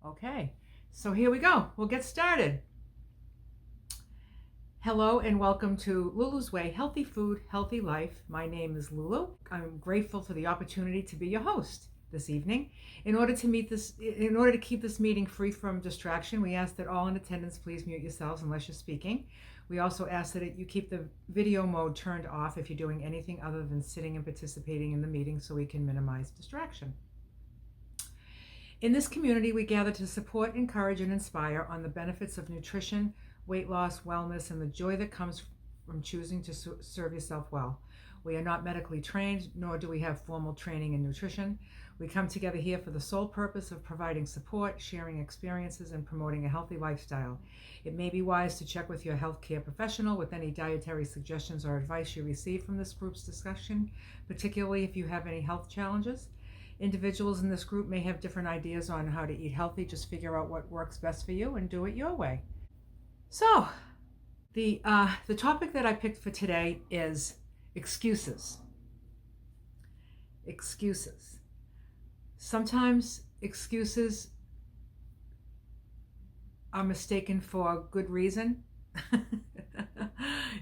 Okay, so here we go. We'll get started. Hello and welcome to Lulu's Way, Healthy Food, Healthy Life. My name is Lulu. I'm grateful for the opportunity to be your host this evening. In order to keep this meeting free from distraction, we ask that all in attendance please mute yourselves unless you're speaking. We also ask that you keep the video mode turned off if you're doing anything other than sitting and participating in the meeting so we can minimize distraction. In this community, we gather to support, encourage, and inspire on the benefits of nutrition, weight loss, wellness, and the joy that comes from choosing to serve yourself well. We are not medically trained, nor do we have formal training in nutrition. We come together here for the sole purpose of providing support, sharing experiences, and promoting a healthy lifestyle. It may be wise to check with your healthcare professional with any dietary suggestions or advice you receive from this group's discussion, particularly if you have any health challenges. Individuals in this group may have different ideas on how to eat healthy. Just figure out what works best for you and do it your way. So, the topic that I picked for today is excuses. Excuses. Sometimes excuses are mistaken for good reason.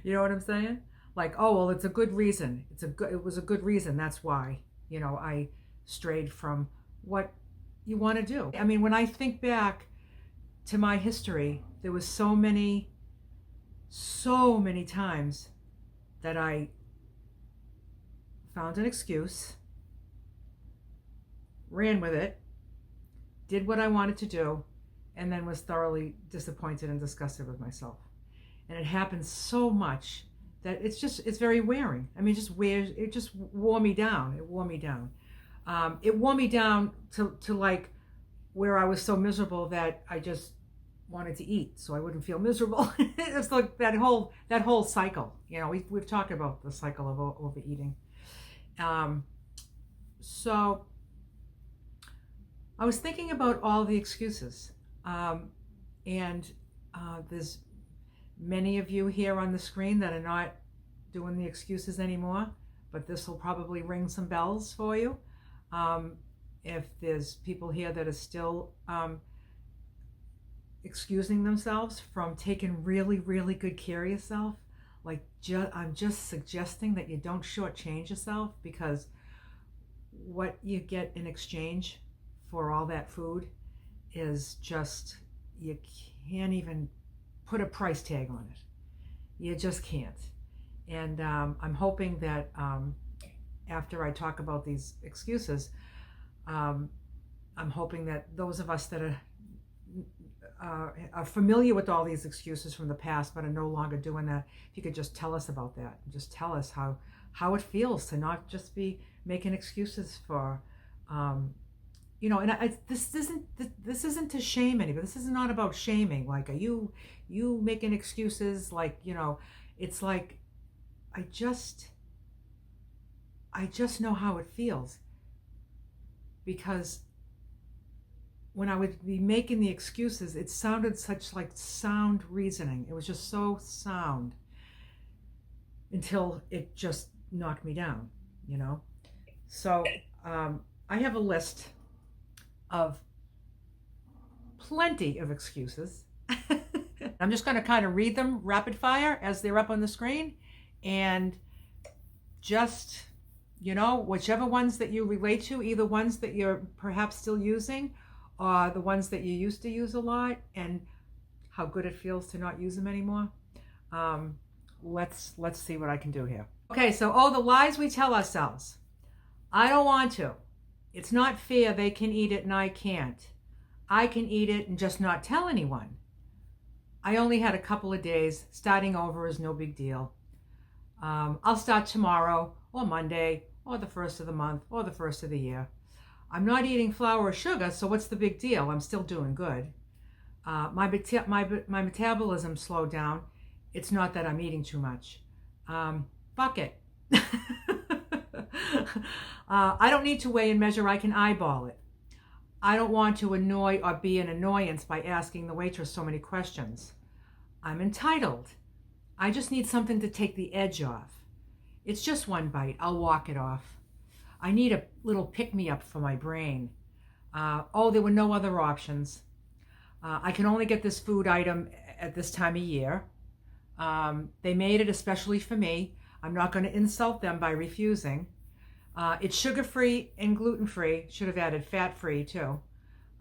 You know what I'm saying? Like, oh, well, it's a good reason. It was a good reason. That's why, I strayed from what you want to do. I mean, when I think back to my history, there was so many times that I found an excuse, ran with it, did what I wanted to do, and then was thoroughly disappointed and disgusted with myself. And it happens so much that it's very wearing. I mean, it just wore me down. It wore me down. It wore me down to like where I was so miserable that I just wanted to eat so I wouldn't feel miserable. It's like that whole cycle. We've talked about the cycle of overeating. So I was thinking about all the excuses, and there's many of you here on the screen that are not doing the excuses anymore, but this will probably ring some bells for you. If there's people here that are still excusing themselves from taking really, really good care of yourself, like I'm just suggesting that you don't shortchange yourself, because what you get in exchange for all that food is just, you can't even put a price tag on it. You just can't. And I'm hoping that after I talk about these excuses, I'm hoping that those of us that are familiar with all these excuses from the past but are no longer doing that, if you could just tell us about that. Just tell us how it feels to not just be making excuses for, and this isn't to shame anybody. This is not about shaming. Like, are you making excuses? Like, it's like, I just know how it feels, because when I would be making the excuses, it sounded such like sound reasoning. It was just so sound until it just knocked me down, So I have a list of plenty of excuses. I'm just going to kind of read them rapid fire as they're up on the screen, and just, whichever ones that you relate to, either ones that you're perhaps still using or the ones that you used to use a lot and how good it feels to not use them anymore. Let's see what I can do here. Okay, so the lies we tell ourselves. I don't want to. It's not fair they can eat it and I can't. I can eat it and just not tell anyone. I only had a couple of days. Starting over is no big deal. I'll start tomorrow or Monday or the first of the month or the first of the year. I'm not eating flour or sugar, so what's the big deal? I'm still doing good. My metabolism slowed down. It's not that I'm eating too much. Fuck it. I don't need to weigh and measure. I can eyeball it. I don't want to annoy or be an annoyance by asking the waitress so many questions. I'm entitled. I just need something to take the edge off. It's just one bite. I'll walk it off. I need a little pick-me-up for my brain. There were no other options. I can only get this food item at this time of year. They made it especially for me. I'm not going to insult them by refusing. It's sugar-free and gluten-free. Should have added fat-free too.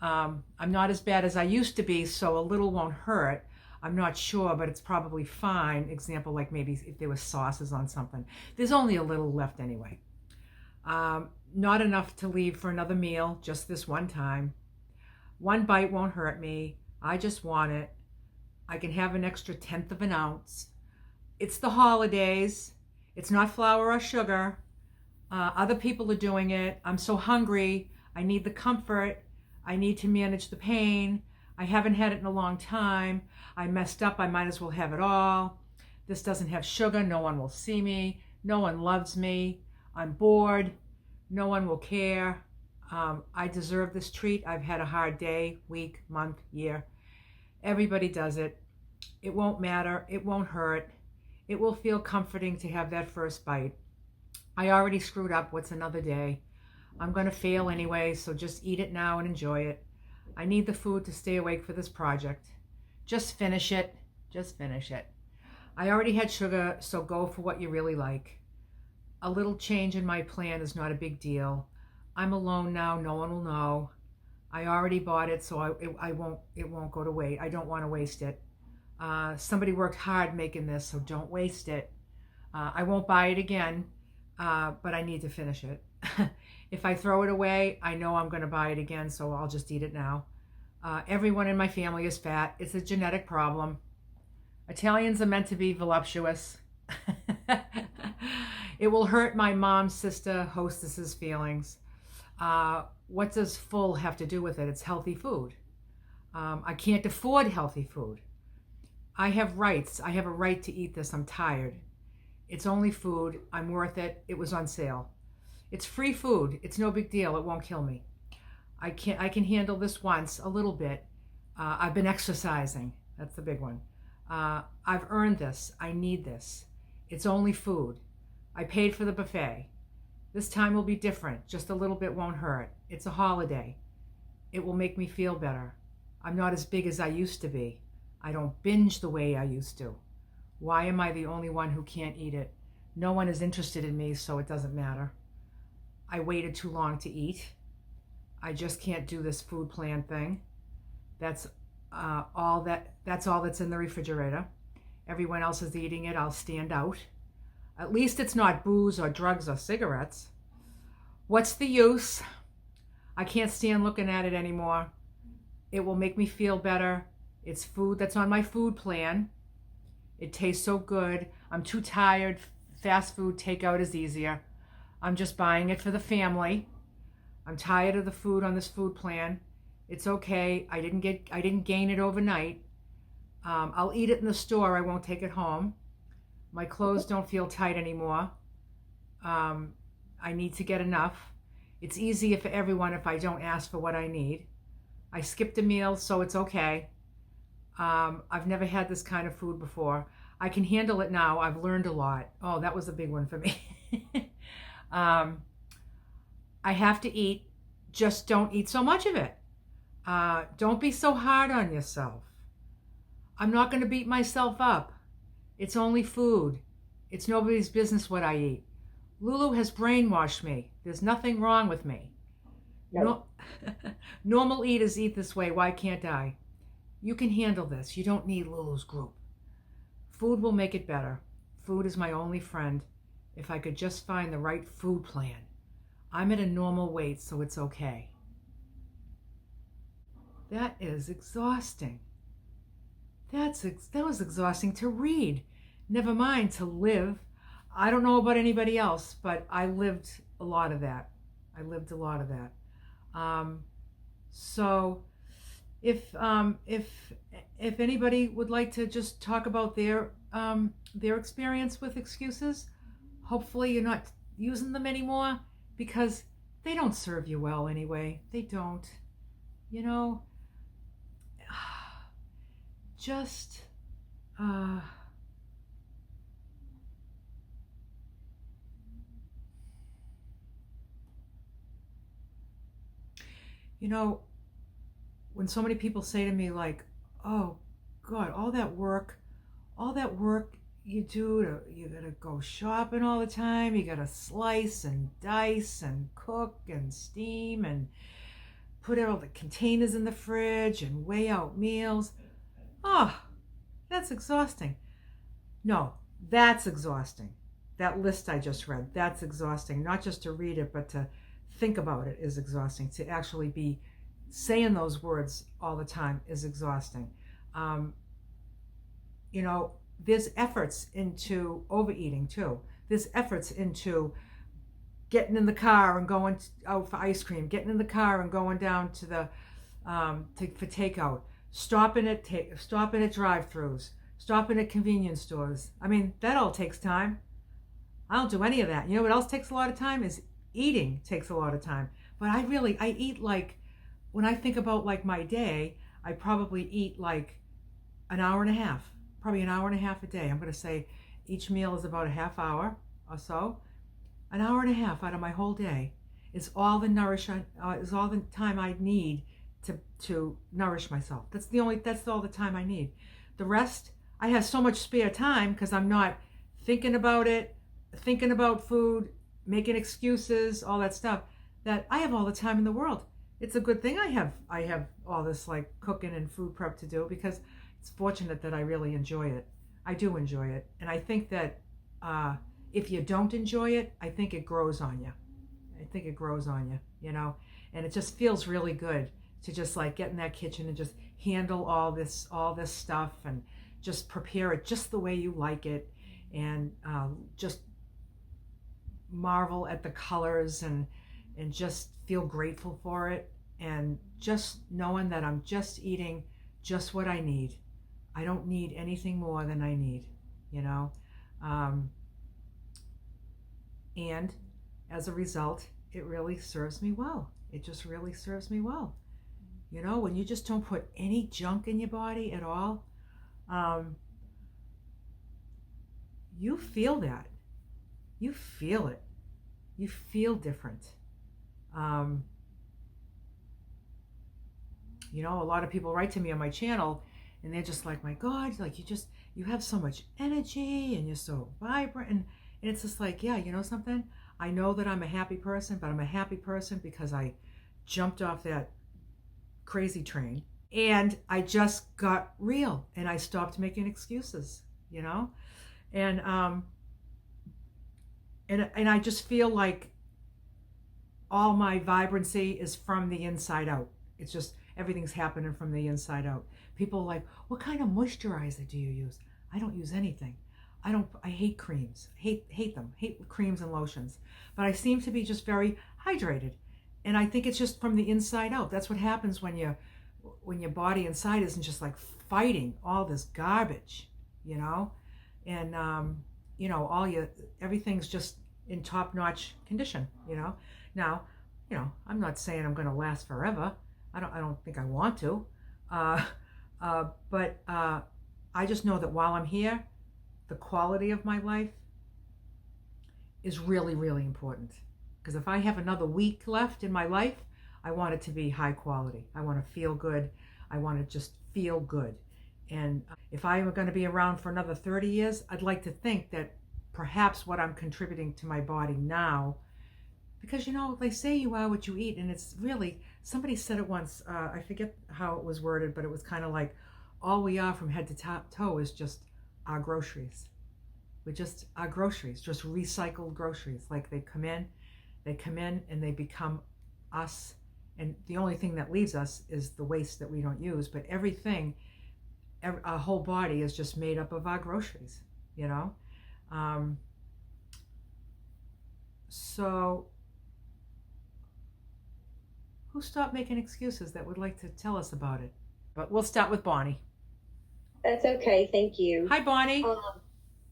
I'm not as bad as I used to be, so a little won't hurt. I'm not sure, but it's probably fine. Example, like maybe if there was sauces on something. There's only a little left anyway. Not enough to leave for another meal, just this one time. One bite won't hurt me. I just want it. I can have an extra tenth of an ounce. It's the holidays. It's not flour or sugar. Other people are doing it. I'm so hungry. I need the comfort. I need to manage the pain. I haven't had it in a long time. I messed up. I might as well have it all. This doesn't have sugar. No one will see me. No one loves me. I'm bored. No one will care. I deserve this treat. I've had a hard day, week, month, year. Everybody does it. It won't matter. It won't hurt. It will feel comforting to have that first bite. I already screwed up. What's another day? I'm going to fail anyway, so just eat it now and enjoy it. I need the food to stay awake for this project. Just finish it. Just finish it. I already had sugar, so go for what you really like. A little change in my plan is not a big deal. I'm alone now. No one will know. I already bought it, so it won't go to waste. I don't want to waste it. Somebody worked hard making this, so don't waste it. I won't buy it again, but I need to finish it. If I throw it away, I know I'm going to buy it again, so I'll just eat it now. Everyone in my family is fat. It's a genetic problem. Italians are meant to be voluptuous. It will hurt my mom's sister hostess's feelings. What does full have to do with it? It's healthy food. I can't afford healthy food. I have rights. I have a right to eat this. I'm tired. It's only food. I'm worth it. It was on sale. It's free food. It's no big deal. It won't kill me. I can handle this once, a little bit. I've been exercising. That's the big one. I've earned this. I need this. It's only food. I paid for the buffet. This time will be different. Just a little bit won't hurt. It's a holiday. It will make me feel better. I'm not as big as I used to be. I don't binge the way I used to. Why am I the only one who can't eat it? No one is interested in me, so it doesn't matter. I waited too long to eat. I just can't do this food plan thing. That's all that's in the refrigerator. Everyone else is eating it. I'll stand out. At least it's not booze or drugs or cigarettes. What's the use? I can't stand looking at it anymore. It will make me feel better. It's food that's on my food plan. It tastes so good. I'm too tired. Fast food takeout is easier. I'm just buying it for the family. I'm tired of the food on this food plan. It's okay. I didn't gain it overnight. I'll eat it in the store. I won't take it home. My clothes don't feel tight anymore. I need to get enough. It's easier for everyone if I don't ask for what I need. I skipped a meal, so it's okay. I've never had this kind of food before. I can handle it now. I've learned a lot. Oh, that was a big one for me. I have to eat. Just don't eat so much of it. Don't be so hard on yourself. I'm not going to beat myself up. It's only food. It's nobody's business what I eat. Lulu has brainwashed me. There's nothing wrong with me. No. Normal eaters eat this way. Why can't I? You can handle this. You don't need Lulu's group. Food will make it better. Food is my only friend. If I could just find the right food plan. I'm at a normal weight, so it's okay. That is exhausting. That was exhausting to read. Never mind to live. I don't know about anybody else, but I lived a lot of that. So if anybody would like to just talk about their experience with excuses, hopefully you're not using them anymore, because they don't serve you well anyway. They don't. Just when so many people say to me like, oh God, all that work you do you gotta go shopping all the time, you gotta slice and dice and cook and steam and put all the containers in the fridge and weigh out meals. Oh, that's exhausting. No, that's exhausting. That list I just read, that's exhausting. Not just to read it, but to think about it is exhausting. To actually be saying those words all the time is exhausting. Um, you know, there's efforts into overeating too. There's efforts into getting in the car and going out for ice cream, getting in the car and going down to the for takeout, stopping at drive-throughs, stopping at convenience stores. I mean, that all takes time. I don't do any of that. You know what else takes a lot of time is eating takes a lot of time. But I eat like, when I think about like my day, I probably eat like an hour and a half, probably an hour and a half a day. I'm going to say each meal is about a half hour or so. An hour and a half out of my whole day is all the is all the time I need to nourish myself. That's all the time I need. The rest, I have so much spare time because I'm not thinking about it, thinking about food, making excuses, all that stuff, that I have all the time in the world. It's a good thing I have all this like cooking and food prep to do, because it's fortunate that I really enjoy it. I do enjoy it, and I think that if you don't enjoy it, I think it grows on you. I think it grows on you, you know, and it just feels really good to just like get in that kitchen and just handle all this stuff and just prepare it just the way you like it, and just marvel at the colors and just feel grateful for it, and just knowing that I'm just eating just what I need. I don't need anything more than I need, you know. And as a result, it really serves me well. It just really serves me well. You know, when you just don't put any junk in your body at all, you feel that. You feel it. You feel different. You know, a lot of people write to me on my channel and they're just like, my God, like you have so much energy and you're so vibrant. And it's just like, yeah, you know something? I know that I'm a happy person, but I'm a happy person because I jumped off that crazy train and I just got real and I stopped making excuses, you know? And I just feel like all my vibrancy is from the inside out. It's just everything's happening from the inside out. People are like, what kind of moisturizer do you use? I don't use anything. I hate creams. Hate them. Hate creams and lotions. But I seem to be just very hydrated. And I think it's just from the inside out. That's what happens when your body inside isn't just like fighting all this garbage, you know? And you know, everything's just in top-notch condition, you know? Now, you know, I'm not saying I'm going to last forever. I don't think I want to. But I just know that while I'm here, the quality of my life is really, really important. Because if I have another week left in my life, I want it to be high quality. I want to feel good. I want to just feel good. And if I'm going to be around for another 30 years, I'd like to think that perhaps what I'm contributing to my body now, because, you know, they say you are what you eat, and it's really, somebody said it once, I forget how it was worded, but it was kind of like, all we are from head to toe is just our groceries. We're just our groceries, just recycled groceries. Like they come in and they become us. And the only thing that leaves us is the waste that we don't use. But our whole body is just made up of our groceries, you know? So who stopped making excuses that would like to tell us about it? But we'll start with Bonnie. That's okay. Thank you. Hi, Bonnie.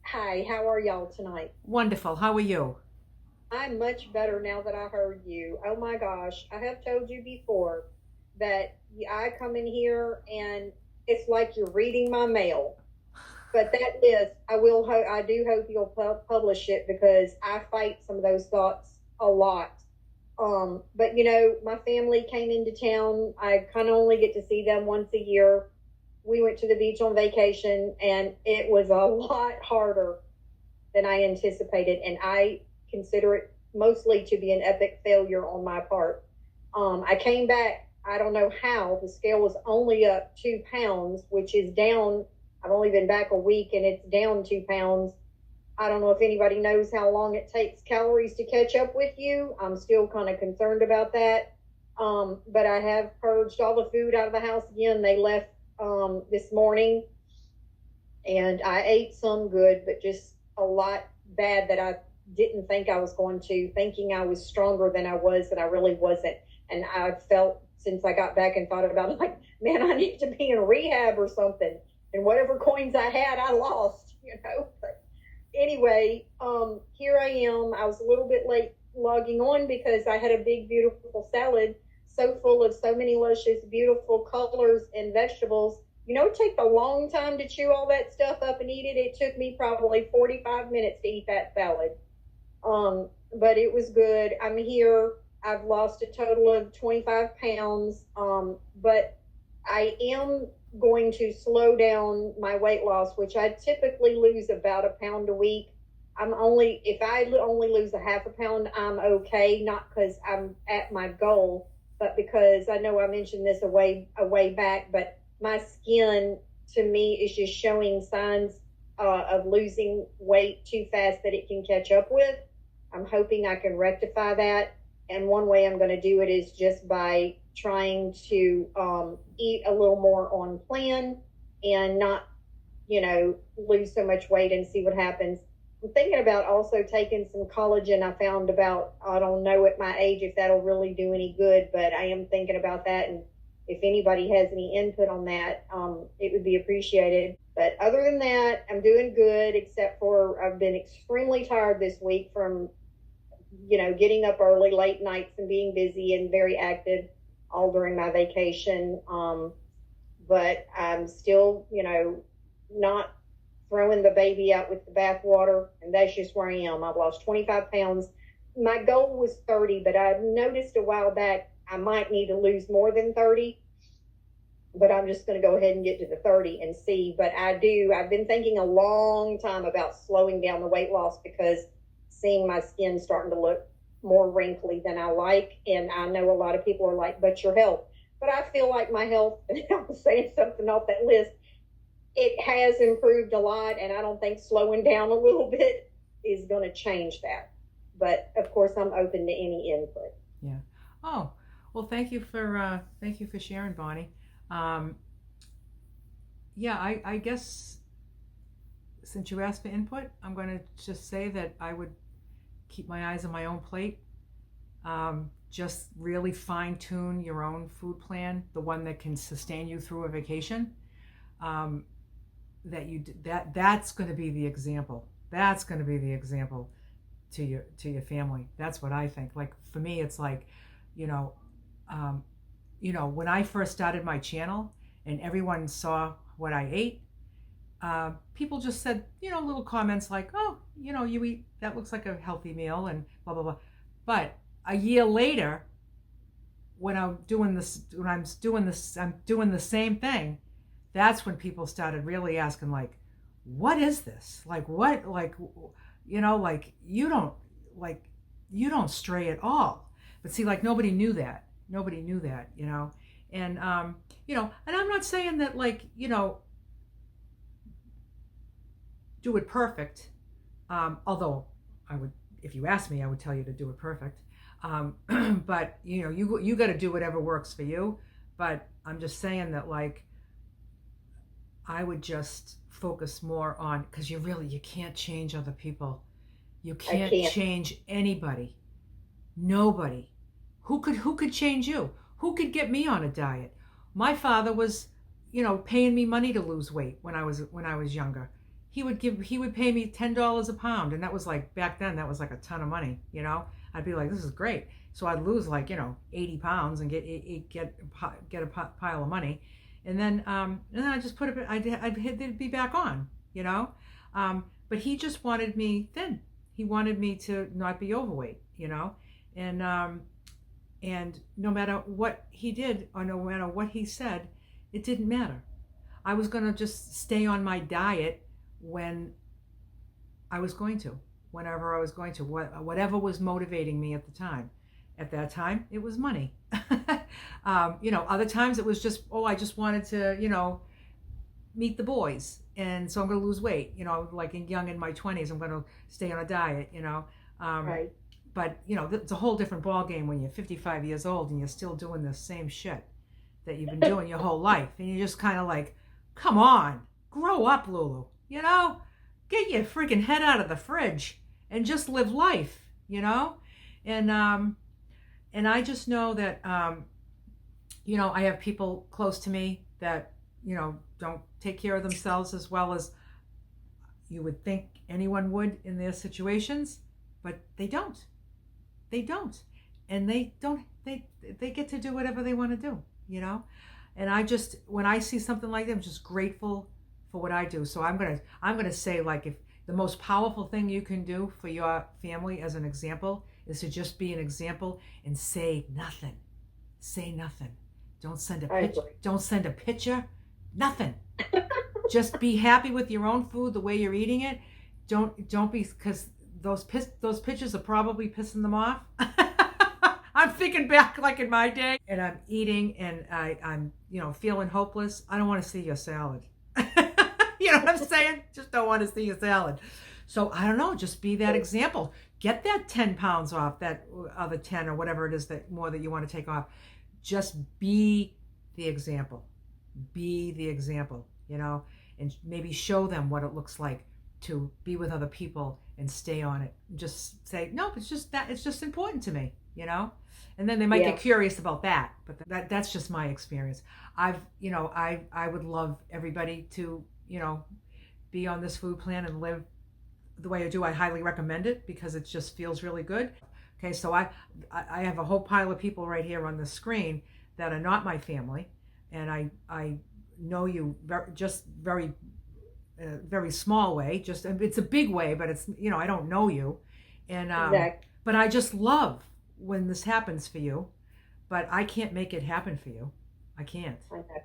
Hi, how are y'all tonight? Wonderful. How are you? I'm much better now that I heard you. Oh my gosh, I have told you before that I come in here and it's like you're reading my mail. But that is, I do hope you'll publish it because I fight some of those thoughts a lot But you know, my family came into town. I kind of only get to see them once a year. We went to the beach on vacation, and it was a lot harder than I anticipated, and I consider it mostly to be an epic failure on my part. I came back. I don't know how the scale was only up 2 pounds, which is down. I've only been back a week, and it's down 2 pounds. I don't know if anybody knows how long it takes calories to catch up with you. I'm still kind of concerned about that. But I have purged all the food out of the house again. They left this morning, and I ate some good, but just a lot bad that I didn't think I was going to, thinking I was stronger than I was, and I really wasn't. And I felt since I got back and thought about it, like, man, I need to be in rehab or something. And whatever coins I had, I lost, you know. But anyway, here I am. I was a little bit late logging on because I had a big, beautiful salad so full of so many luscious, beautiful colors and vegetables. You know, it takes a long time to chew all that stuff up and eat it. It took me probably 45 minutes to eat that salad. But it was good. I'm here. I've lost a total of 25 pounds. But I am going to slow down my weight loss, which I typically lose about a pound a week. If I only lose a half a pound, I'm okay. Not because I'm at my goal, but because I know I mentioned this a way back, but my skin to me is just showing signs of losing weight too fast that it can catch up with. I'm hoping I can rectify that. And one way I'm going to do it is just by trying to eat a little more on plan and not, you know, lose so much weight and see what happens. I'm thinking about also taking some collagen. I found about, I don't know at my age if that'll really do any good, but I am thinking about that. And if anybody has any input on that, it would be appreciated. But other than that, I'm doing good, except for I've been extremely tired this week from, you know, getting up early, late nights, and being busy and very active all during my vacation. But I'm still, you know, not throwing the baby out with the bathwater, and that's just where I am. I've lost 25 pounds. My goal was 30, but I noticed a while back I might need to lose more than 30, but I'm just going to go ahead and get to the 30 and see. But I've been thinking a long time about slowing down the weight loss because seeing my skin starting to look more wrinkly than I like. And I know a lot of people are like, but your health. But I feel like my health, and I'm saying something off that list, it has improved a lot. And I don't think slowing down a little bit is going to change that. But of course, I'm open to any input. Yeah. Oh, well, thank you for sharing, Bonnie. Yeah, I guess since you asked for input, I'm going to just say that I would keep my eyes on my own plate. Just really fine tune your own food plan, the one that can sustain you through a vacation. That's going to be the example. That's going to be the example to your family. That's what I think. Like for me, it's like, when I first started my channel and everyone saw what I ate, people just said, little comments like, oh, you eat, that looks like a healthy meal and blah, blah, blah. But a year later, when I'm doing the same thing, that's when people started really asking, like, what is this? Like, what, like, you don't stray at all. But see, like, nobody knew that, and, and I'm not saying that, like, do it perfect. Although I would, if you asked me, I would tell you to do it perfect. But you got to do whatever works for you. But I'm just saying that, like, I would just focus more on, because you can't change other people. You can't change anybody. Nobody. Who could change you? Who could get me on a diet? My father was, paying me money to lose weight when I was younger. He would pay me $10 a pound, and that was like, back then that was like a ton of money. I'd be like, this is great. So I'd lose, like, 80 pounds and get a pile of money, and then I just put it. I'd be back on. But he just wanted me thin. He wanted me to not be overweight. And And no matter what he did or no matter what he said, it didn't matter. I was going to just stay on my diet when I was going to, whenever I was going to, whatever was motivating me at the time. At that time, it was money. Other times it was just, I just wanted to, meet the boys. And so I'm going to lose weight, like in my 20s, I'm going to stay on a diet, Right. But, it's a whole different ball game when you're 55 years old and you're still doing the same shit that you've been doing your whole life. And you're just kind of like, come on, grow up, Lulu, get your freaking head out of the fridge and just live life, and I just know that, I have people close to me that, don't take care of themselves as well as you would think anyone would in their situations, but they don't. And they get to do whatever they want to do, and when I see something like that, I'm just grateful for what I do. So I'm gonna say, like, if the most powerful thing you can do for your family as an example is to just be an example and say nothing. Don't send a picture. Nothing. Just be happy with your own food, the way you're eating it. Don't be, because those pictures are probably pissing them off. I'm thinking back, like in my day, and I'm eating and I'm feeling hopeless. I don't want to see your salad. You know what I'm saying? Just don't want to see your salad. So I don't know, just be that example. Get that 10 pounds off, that other 10 or whatever it is that you want to take off. Just be the example. Be the example, and maybe show them what it looks like to be with other people and stay on it. Just say, no, it's just important to me, and then they might get curious about that, but that's just my experience. I would love everybody to, be on this food plan and live the way I do. I highly recommend it because it just feels really good. Okay, so I have a whole pile of people right here on the screen that are not my family, and I know you very very small way. Just, it's a big way, but it's, I don't know you, and Exactly. but I just love when this happens for you, but I can't make it happen for you. I can't, Okay.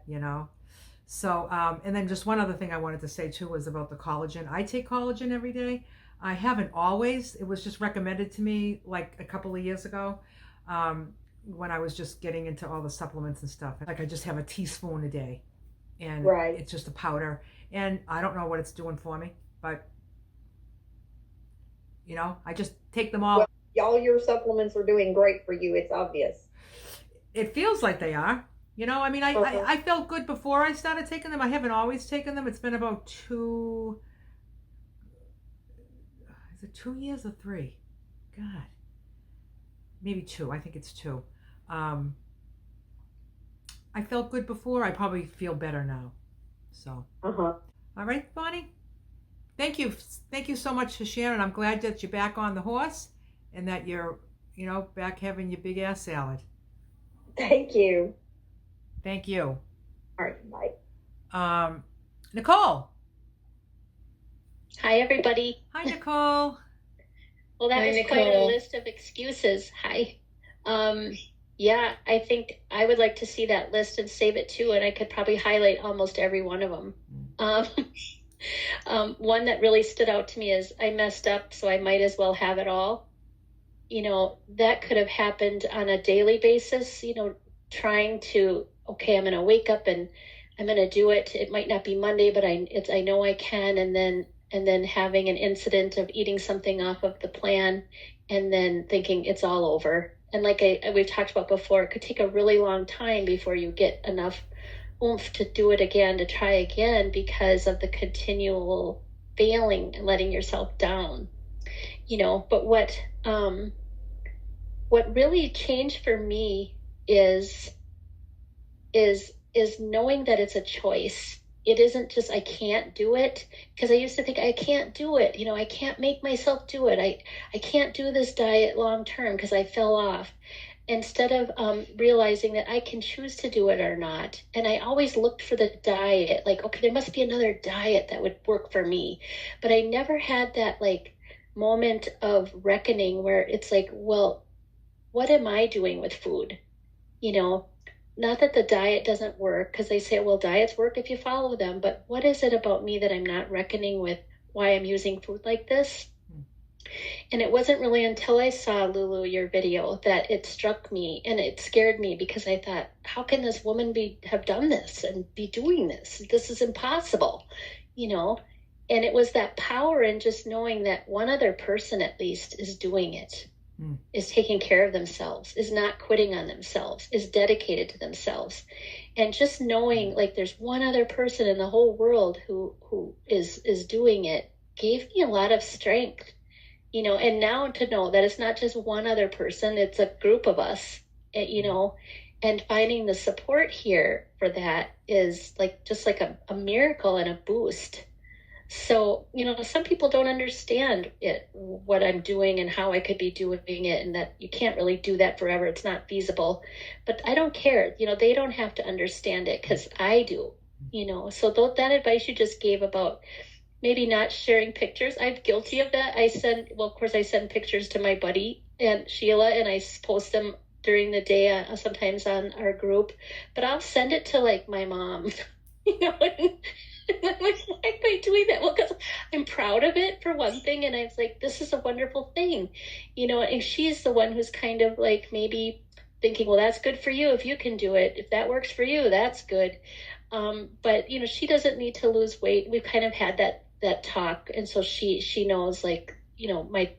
So, and then just one other thing I wanted to say too was about the collagen. I take collagen every day. I haven't always. It was just recommended to me like a couple of years ago, when I was just getting into all the supplements and stuff. Like, I just have a teaspoon a day, and Right. it's just a powder. And I don't know what it's doing for me, but I just take them all. Well, all your supplements are doing great for you. It's obvious. It feels like they are. I mean, Uh-huh. I felt good before I started taking them. I haven't always taken them. It's been about is it 2 years or 3? God, maybe 2. I think it's 2. I felt good before. I probably feel better now. So, Uh-huh. all right, Bonnie. Thank you so much for sharing. I'm glad that you're back on the horse and that you're, back having your big ass salad. Thank you. Thank you. All right. Bye. Nicole. Hi, everybody. Hi, Nicole. Well, that Hi, was quite a Nicole. list of excuses. Hi. Yeah, I think I would like to see that list and save it too, and I could probably highlight almost every one of them. One that really stood out to me is I messed up, so I might as well have it all. That could have happened on a daily basis, trying to, okay, I'm going to wake up and I'm going to do it. It might not be Monday, but I know I can. And then having an incident of eating something off of the plan and then thinking it's all over. And like we've talked about before, it could take a really long time before you get enough oomph to do it again, to try again, because of the continual failing and letting yourself down. But what really changed for me is knowing that it's a choice. It isn't just I can't do it, because I used to think I can't do it. I can't make myself do it. I can't do this diet long term because I fell off. Instead of realizing that I can choose to do it or not. And I always looked for the diet, like, okay, there must be another diet that would work for me. But I never had that like moment of reckoning where it's like, well, what am I doing with food? You know, not that the diet doesn't work, because they say, well, diets work if you follow them, but what is it about me that I'm not reckoning with why I'm using food like this? And it wasn't really until I saw, Lulu, your video, that it struck me and it scared me, because I thought, how can this woman have done this and be doing this? This is impossible, you know? And it was that power in just knowing that one other person at least is doing it, is taking care of themselves, is not quitting on themselves, is dedicated to themselves. And just knowing like there's one other person in the whole world who is doing it gave me a lot of strength. You know, and now to know that it's not just one other person, it's a group of us, you know, and finding the support here for that is like just like a miracle and a boost. So, you know, some people don't understand what I'm doing and how I could be doing it, and that you can't really do that forever. It's not feasible. But I don't care. You know, they don't have to understand it, because I do, you know. So that advice you just gave about maybe not sharing pictures, I'm guilty of that. I send pictures to my buddy and Sheila, and I post them during the day, sometimes on our group, but I'll send it to like my mom, you know, and I'm like, why am I doing that? Well, because I'm proud of it, for one thing, and I was like, this is a wonderful thing, you know, and she's the one who's kind of like maybe thinking, well, that's good for you if you can do it. If that works for you, that's good. But, you know, she doesn't need to lose weight. We've kind of had that talk, and so she knows, like, you know, my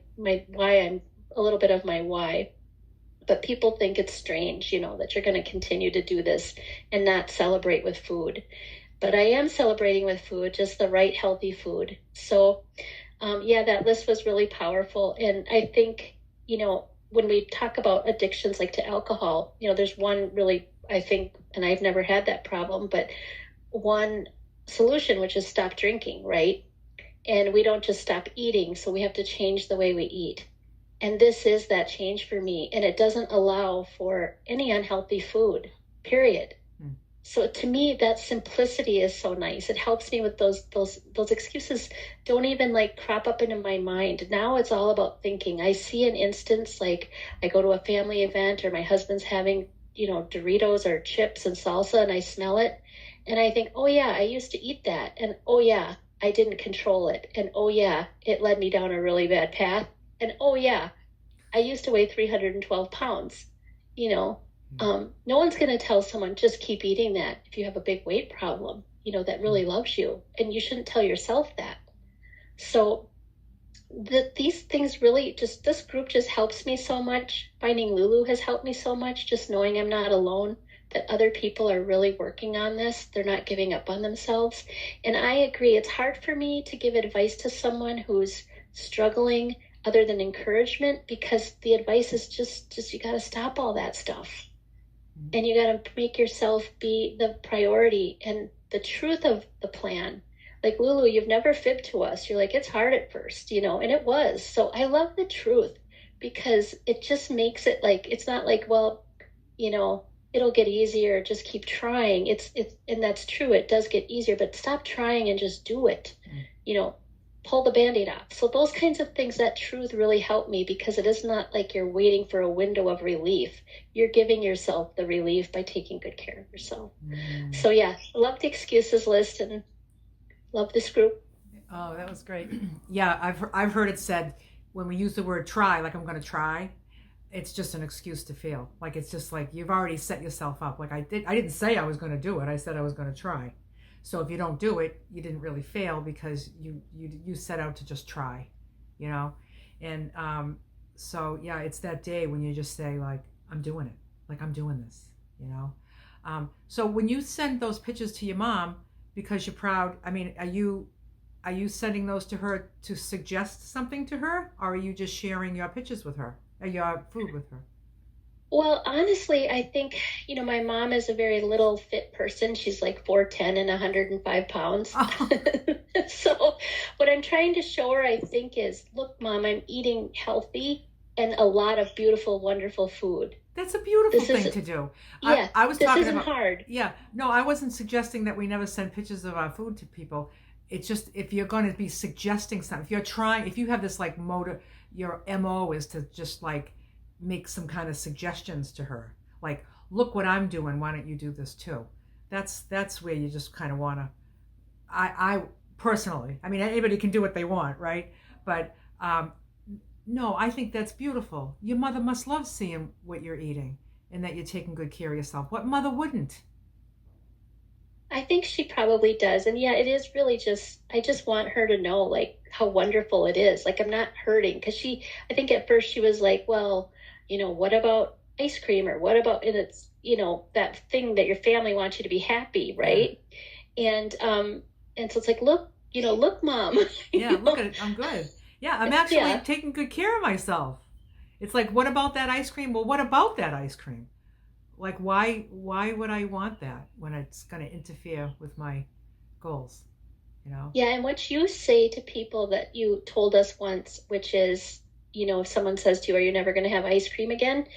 why, I'm a little bit of my why. But people think it's strange, you know, that you're going to continue to do this and not celebrate with food. But I am celebrating with food, just the right healthy food. So yeah, that list was really powerful. And I think, you know, when we talk about addictions like to alcohol, you know, there's one really, I think, and I've never had that problem, but one solution, which is stop drinking, right? And we don't just stop eating, so we have to change the way we eat. And this is that change for me. And it doesn't allow for any unhealthy food, period. So to me, that simplicity is so nice. It helps me with those excuses don't even like crop up into my mind. Now it's all about thinking. I see an instance, like I go to a family event, or my husband's having, you know, Doritos or chips and salsa, and I smell it. And I think, oh yeah, I used to eat that. And oh yeah, I didn't control it. And oh yeah, it led me down a really bad path. And oh yeah, I used to weigh 312 pounds, you know. No one's going to tell someone, just keep eating that if you have a big weight problem, you know, that really loves you. And you shouldn't tell yourself that. So these things really just, this group just helps me so much. Finding Lulu has helped me so much, just knowing I'm not alone, that other people are really working on this. They're not giving up on themselves. And I agree, it's hard for me to give advice to someone who's struggling other than encouragement, because the advice is just you got to stop all that stuff. And you got to make yourself be the priority and the truth of the plan. Like, Lulu, you've never fibbed to us. You're like, it's hard at first, you know, and it was. So I love the truth, because it just makes it like, it's not like, well, you know, it'll get easier, just keep trying. It's and that's true. It does get easier, but stop trying and just do it. You know, pull the Band-Aid off. So those kinds of things, that truth really helped me, because it is not like you're waiting for a window of relief. You're giving yourself the relief by taking good care of yourself. So yeah, love the excuses list and love this group. Oh, that was great. Yeah, I've heard it said, when we use the word try, like I'm going to try, it's just an excuse to fail. Like, it's just like you've already set yourself up. Like I didn't say I was going to do it. I said I was going to try. So if you don't do it, you didn't really fail, because you set out to just try, you know? And so yeah, it's that day when you just say, like, I'm doing it. Like, I'm doing this, you know? So when you send those pictures to your mom because you're proud, I mean, are you sending those to her to suggest something to her, or are you just sharing your pictures with her, or your food with her? Well, honestly, I think, you know, my mom is a very little fit person. She's like 4'10" and 105 pounds. Oh. So what I'm trying to show her, I think, is, look, Mom, I'm eating healthy and a lot of beautiful, wonderful food. That's a beautiful thing to do. Yeah, I was this talking isn't about hard. Yeah, no, I wasn't suggesting that we never send pictures of our food to people. It's just, if you're going to be suggesting something, if you're trying, if you have this like motor, your MO is to just like make some kind of suggestions to her, like, look what I'm doing, why don't you do this too? That's where you just kind of want to, I personally, I mean, anybody can do what they want, right? But no, I think that's beautiful. Your mother must love seeing what you're eating and that you're taking good care of yourself. What mother wouldn't? I think she probably does. And yeah, it is really just, I just want her to know like how wonderful it is. Like I'm not hurting because I think at first she was like, well, what about ice cream or what about, and it's, that thing that your family wants you to be happy, right? And so it's like, look, mom. Yeah, look at it. I'm good. Yeah, I'm actually taking good care of myself. It's like, what about that ice cream? Well, what about that ice cream? Like, why would I want that when it's going to interfere with my goals? Yeah, and what you say to people that you told us once, which is, if someone says to you, are you never going to have ice cream again?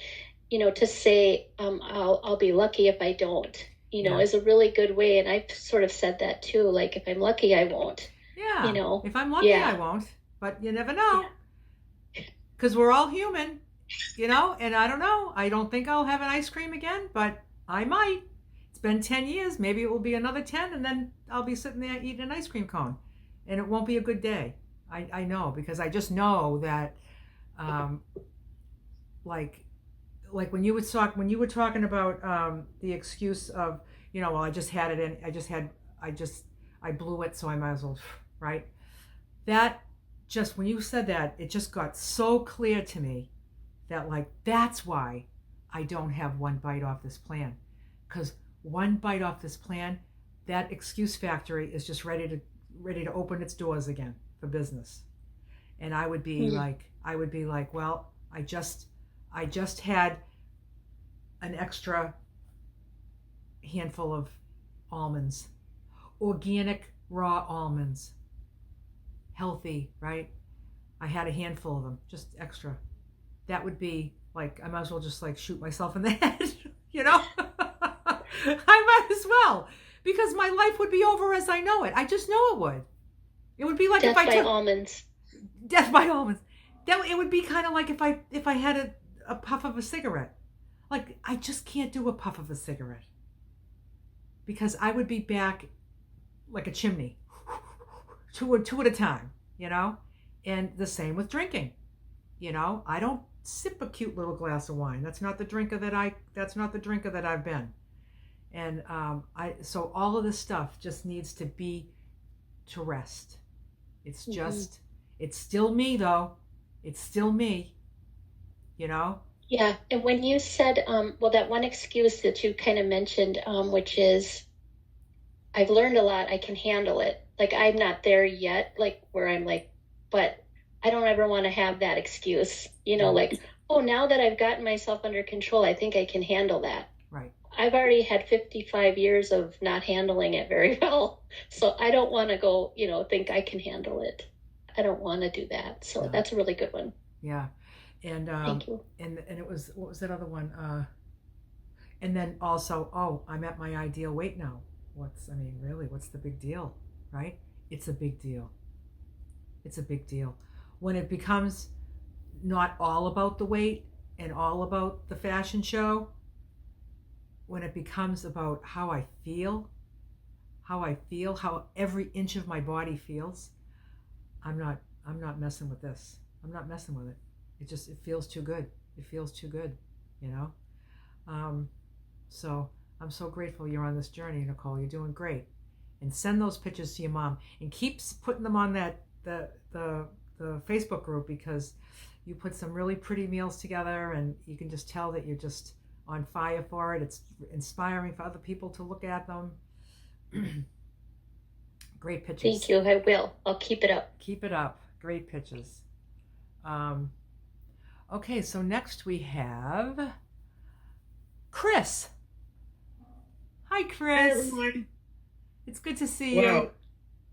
To say, I'll be lucky if I don't, is a really good way. And I've sort of said that too. Like, if I'm lucky, I won't. Yeah. If I'm lucky, I won't. But you never know. Because we're all human, and I don't know. I don't think I'll have an ice cream again, but I might. It's been 10 years. Maybe it will be another 10, and then I'll be sitting there eating an ice cream cone. And it won't be a good day. I know, because I just know that, like when you were talking about the excuse of, well, I just had it in, I blew it, so I might as well, right? That just, when you said that, it just got so clear to me that, like, that's why I don't have one bite off this plan. Because one bite off this plan, that excuse factory is just ready to open its doors again for business. And I would be like, well, I just had an extra handful of almonds, organic raw almonds, healthy, right? I had a handful of them, just extra. That would be like, I might as well just like shoot myself in the head, I might as well, because my life would be over as I know it. I just know it would. It would be like death by almonds. Death by almonds. It would be kind of like if I had a puff of a cigarette. Like, I just can't do a puff of a cigarette because I would be back like a chimney, two at a time, and the same with drinking. I don't sip a cute little glass of wine. That's not the drinker that I've been. And so all of this stuff just needs to rest. It's just, it's still me though. It's still me, Yeah, and when you said, that one excuse that you kind of mentioned, which is, I've learned a lot, I can handle it. Like, I'm not there yet, like, where I'm like, but I don't ever want to have that excuse, like, oh, now that I've gotten myself under control, I think I can handle that. Right. I've already had 55 years of not handling it very well. So I don't want to go, think I can handle it. I don't want to do that. So that's a really good one. Yeah. And thank you. And it was, what was that other one? And then also, oh, I'm at my ideal weight now. What's the big deal, right? It's a big deal. It's a big deal. When it becomes not all about the weight and all about the fashion show, when it becomes about how I feel, how every inch of my body feels, I'm not messing with this. I'm not messing with it. It feels too good. It feels too good, So I'm so grateful you're on this journey, Nicole. You're doing great. And send those pictures to your mom and keep putting them on the Facebook group, because you put some really pretty meals together and you can just tell that you're just on fire for it. It's inspiring for other people to look at them. Great pictures. Thank you. I will. I'll keep it up. Keep it up. Great pictures. Okay, so next we have Chris. Hi, Chris. Hi, everyone. It's good to see you.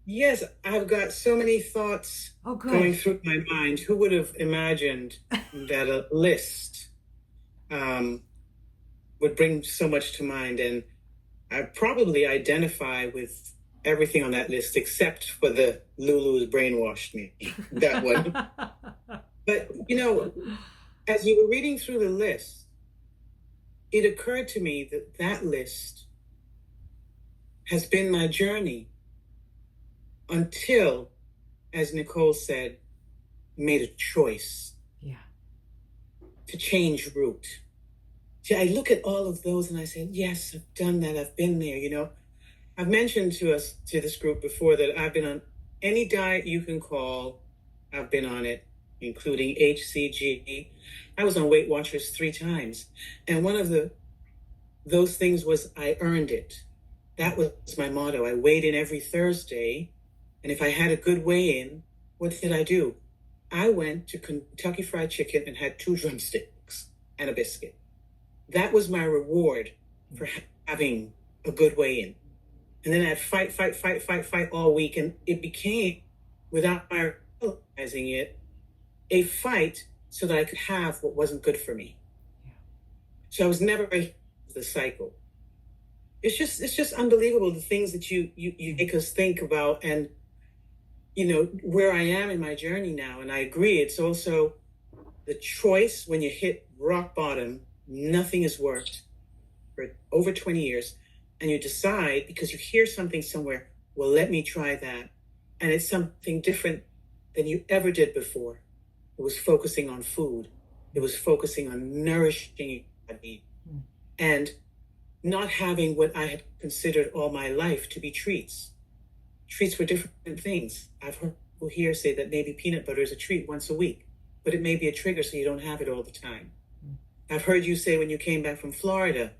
Yes, I've got so many thoughts going through my mind. Who would have imagined that a list would bring so much to mind? And I probably identify with everything on that list except for the Lulu's brainwashed me, that one. But, As you were reading through the list, it occurred to me that that list has been my journey until, as Nicole said, made a choice. Yeah. To change route. See, I look at all of those and I say, yes, I've done that. I've been there. You know, I've mentioned to this group before that I've been on any diet you can call. I've been on it, including HCG. I was on Weight Watchers 3 times. And one of those things was I earned it. That was my motto. I weighed in every Thursday. And if I had a good weigh-in, what did I do? I went to Kentucky Fried Chicken and had 2 drumsticks and a biscuit. That was my reward for having a good weigh-in. And then I'd fight all week. And it became, without my realizing it, a fight so that I could have what wasn't good for me. So I was never the cycle. It's just unbelievable, the things that you make us think about, and you know where I am in my journey now. And I agree, it's also the choice when you hit rock bottom, nothing has worked for over 20 years, and you decide because you hear something somewhere, well, let me try that, and it's something different than you ever did before. It was focusing on food. It was focusing on nourishing your body, and not having what I had considered all my life to be treats. Treats were different things. I've heard people here say that maybe peanut butter is a treat once a week, but it may be a trigger so you don't have it all the time. I've heard you say when you came back from Florida,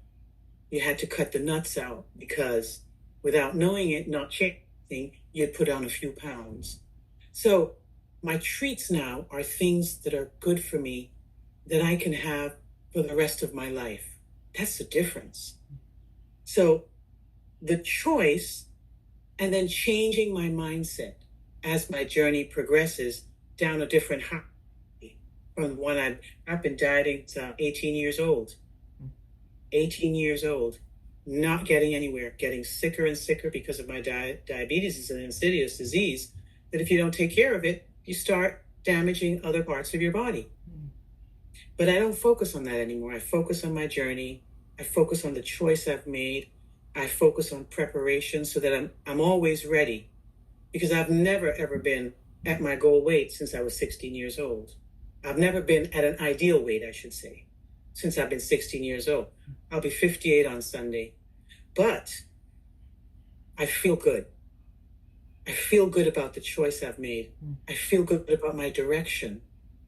you had to cut the nuts out because without knowing it, not changing, you'd put on a few pounds. So my treats now are things that are good for me that I can have for the rest of my life. That's the difference. So the choice, and then changing my mindset as my journey progresses down a different high from one I've been dieting since 18 years old. 18 years old, not getting anywhere, getting sicker and sicker because of my diabetes is an insidious disease that if you don't take care of it, you start damaging other parts of your body. But I don't focus on that anymore. I focus on my journey. I focus on the choice I've made. I focus on preparation so that I'm always ready, because I've never, ever been at my goal weight since I was 16 years old. I've never been at an ideal weight, I should say, since I've been 16 years old. I'll be 58 on Sunday, but I feel good. I feel good about the choice I've made. I feel good about my direction.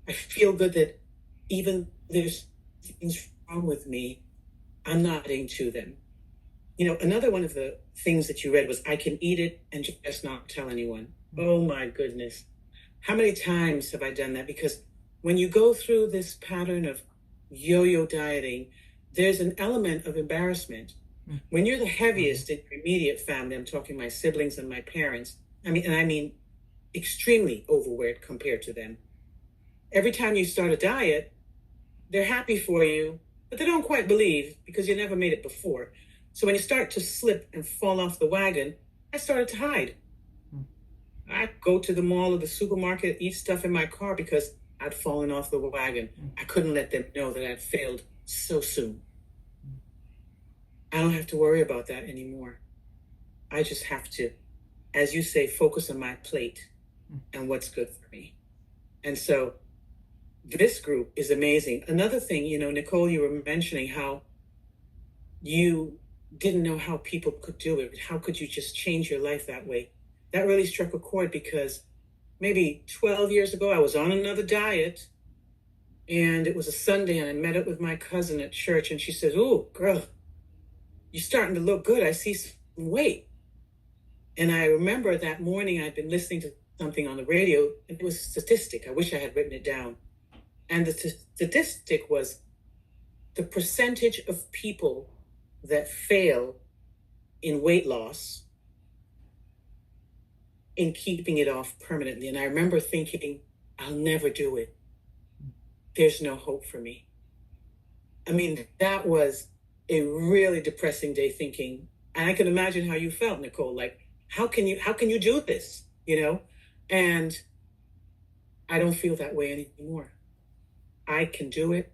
I feel good that even there's things wrong with me, I'm not adding to them. You know, another one of the things that you read was, I can eat it and just not tell anyone. Oh my goodness. How many times have I done that? Because when you go through this pattern of yo-yo dieting, there's an element of embarrassment. When you're the heaviest in your immediate family, I'm talking my siblings and my parents, I mean extremely overweight compared to them. Every time you start a diet, they're happy for you, but they don't quite believe because you never made it before. So when you start to slip and fall off the wagon, I started to hide. I'd go to the mall or the supermarket, eat stuff in my car because I'd fallen off the wagon. I couldn't let them know that I'd failed so soon. I don't have to worry about that anymore. I just have to, as you say, focus on my plate and what's good for me. And so this group is amazing. Another thing, you know, Nicole, you were mentioning how you didn't know how people could do it. How could you just change your life that way? That really struck a chord because maybe 12 years ago, I was on another diet and it was a Sunday and I met up with my cousin at church and she says, "Oh, girl, you're starting to look good. I see some weight." And I remember that morning I'd been listening to something on the radio and it was a statistic. I wish I had written it down. And the statistic was the percentage of people that fail in weight loss in keeping it off permanently. And I remember thinking, I'll never do it. There's no hope for me. I mean, that was a really depressing day thinking, and I can imagine how you felt, Nicole, like, how can you do this, you know? And I don't feel that way anymore. I can do it.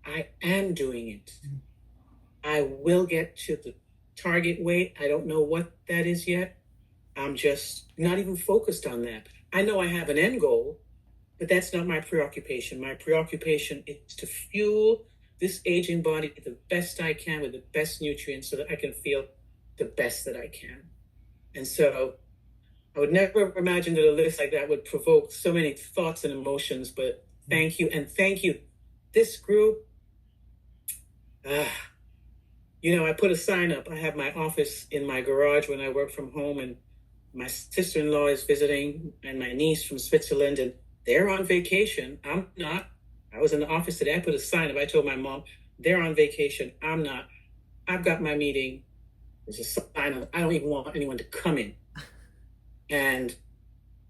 I am doing it. I will get to the target weight. I don't know what that is yet. I'm just not even focused on that. I know I have an end goal, but that's not my preoccupation. My preoccupation is to fuel this aging body the best I can with the best nutrients so that I can feel the best that I can. And so I would never imagine that a list like that would provoke so many thoughts and emotions, but thank you. And thank you. This group, I put a sign up. I have my office in my garage when I work from home, and my sister-in-law is visiting and my niece from Switzerland, and they're on vacation. I'm not. I was in the office today. I put a sign up. I told my mom, they're on vacation. I'm not. I've got my meeting. There's a sign up. I don't even want anyone to come in. And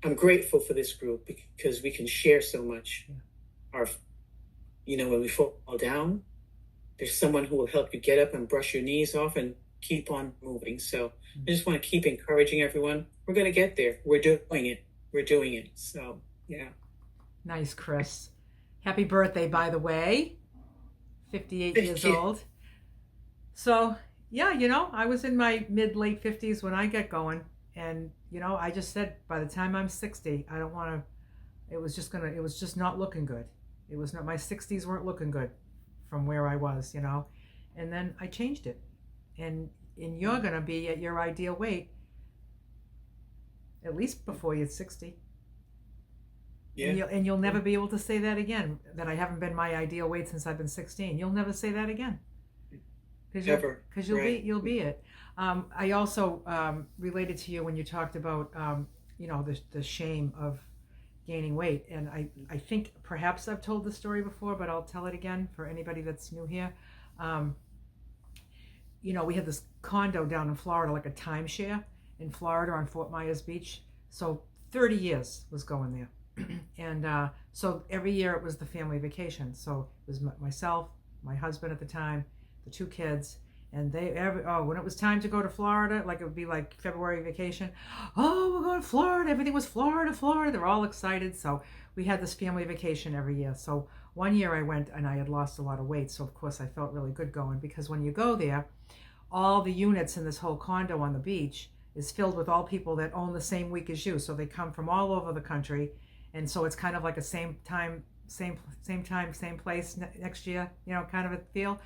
I'm grateful for this group because we can share so much. When we fall down, there's someone who will help you get up and brush your knees off and keep on moving. So I just want to keep encouraging everyone. We're going to get there. We're doing it. We're doing it. So, yeah. Nice, Chris. Happy birthday, by the way. 58 Thank years you. old. So, yeah, I was in my late 50s when I got going. And, I just said by the time I'm 60, I don't want to, it was just not looking good. My 60s weren't looking good from where I was, And then I changed it. And you're going to be at your ideal weight at least before you're 60. Yeah. And you'll never be able to say that again, that I haven't been my ideal weight since I've been 16. You'll never say that again. Ever. Because you'll Right. you'll be it. I also related to you when you talked about the shame of gaining weight, and I think perhaps I've told the story before, but I'll tell it again for anybody that's new here. We had this condo down in Florida, like a timeshare in Florida on Fort Myers Beach. So 30 years was going there. And so every year it was the family vacation. So it was myself, my husband at the time, the two kids, and when it was time to go to Florida, like it would be like February vacation. Oh, we're going to Florida. Everything was Florida, Florida. They're all excited. So we had this family vacation every year. So one year I went and I had lost a lot of weight. So of course I felt really good going, because when you go there, all the units in this whole condo on the beach is filled with all people that own the same week as you. So they come from all over the country. And so it's kind of like a same time, same place next year, kind of a feel.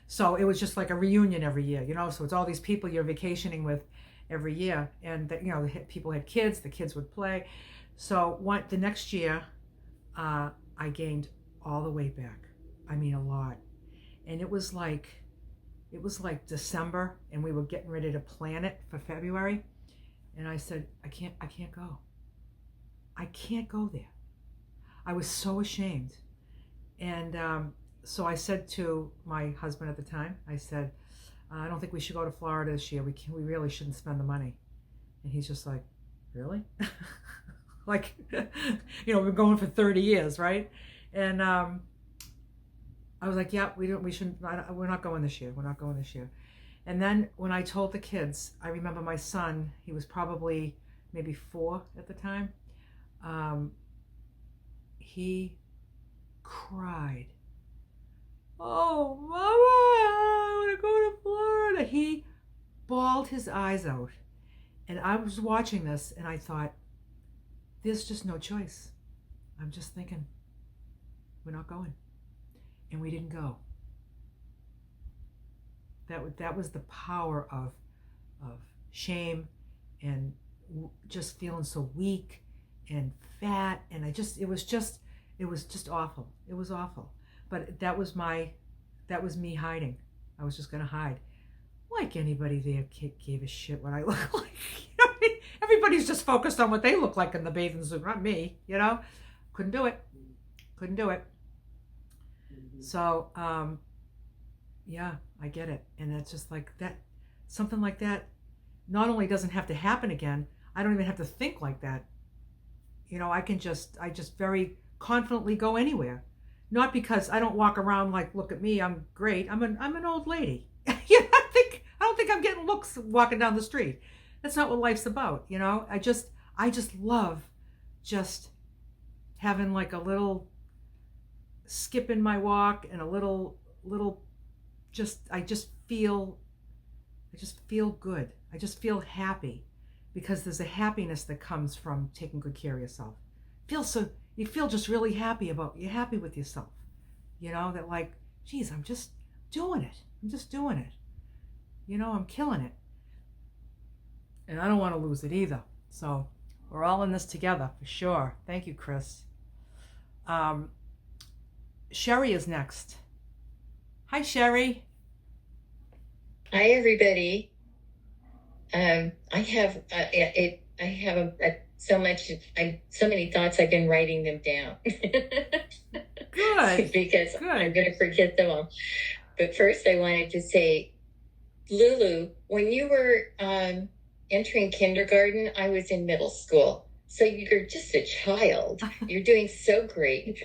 So it was just like a reunion every year, so it's all these people you're vacationing with every year. And, the people had kids, the kids would play. So the next year, I gained all the way back. I mean, a lot. And it was like December, and we were getting ready to plan it for February. And I said, I can't go. I can't go there. I was so ashamed. And so I said to my husband at the time, I said, I don't think we should go to Florida this year. We really shouldn't spend the money. And he's just like, really? Like, we're going for 30 years, right? And I was like, yeah, we're not going this year. We're not going this year. And then when I told the kids, I remember my son, he was probably maybe 4 at the time. He cried. Oh, Mama, I want to go to Florida. He bawled his eyes out. And I was watching this and I thought, there's just no choice. I'm just thinking, we're not going. And we didn't go. That was the power of shame and just feeling so weak and fat. And it was just awful. It was awful. But that was me hiding. I was just going to hide. Like anybody there gave a shit what I look like. Everybody's just focused on what they look like in the bathing suit, not me, Couldn't do it. So, yeah, I get it. And it's just like that, something like that not only doesn't have to happen again, I don't even have to think like that. I just very confidently go anywhere. Not because I don't walk around like, look at me, I'm great. I'm an old lady. I don't think I'm getting looks walking down the street. That's not what life's about, I just love just having like a little skip in my walk and a little I just feel good. I just feel happy because there's a happiness that comes from taking good care of yourself. You feel just really you're happy with yourself. You know, that like, geez, I'm just doing it. You know, I'm killing it. And I don't want to lose it either. So we're all in this together for sure. Thank you, Chris. Sherry is next. Hi, Sherry. Hi, everybody. I have so many thoughts. I've been writing them down. Good. Because Good. I'm going to forget them all. But first, I wanted to say, Lulu, when you were entering kindergarten, I was in middle school. So you're just a child. You're doing so great.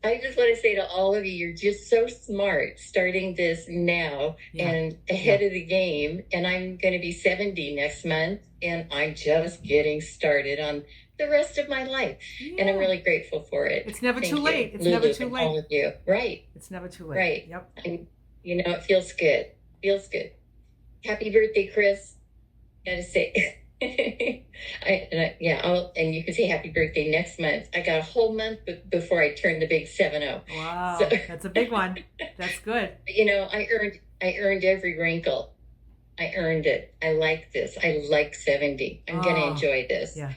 I just want to say to all of you, you're just so smart starting this now and ahead of the game. And I'm going to be 70 next month, and I'm just getting started on the rest of my life. Yeah. And I'm really grateful for it. It's never too late. It's Lulu, never too and late. all of you. Right. It's never too late. Right. Yep. And, it feels good. Happy birthday, Chris. Gotta say. And you can say happy birthday next month. I got a whole month before I turn the big 7-0. Wow, So, that's a big one. That's good. I earned every wrinkle. I earned it. I like this. I like 70. I'm going to enjoy this. Yeah.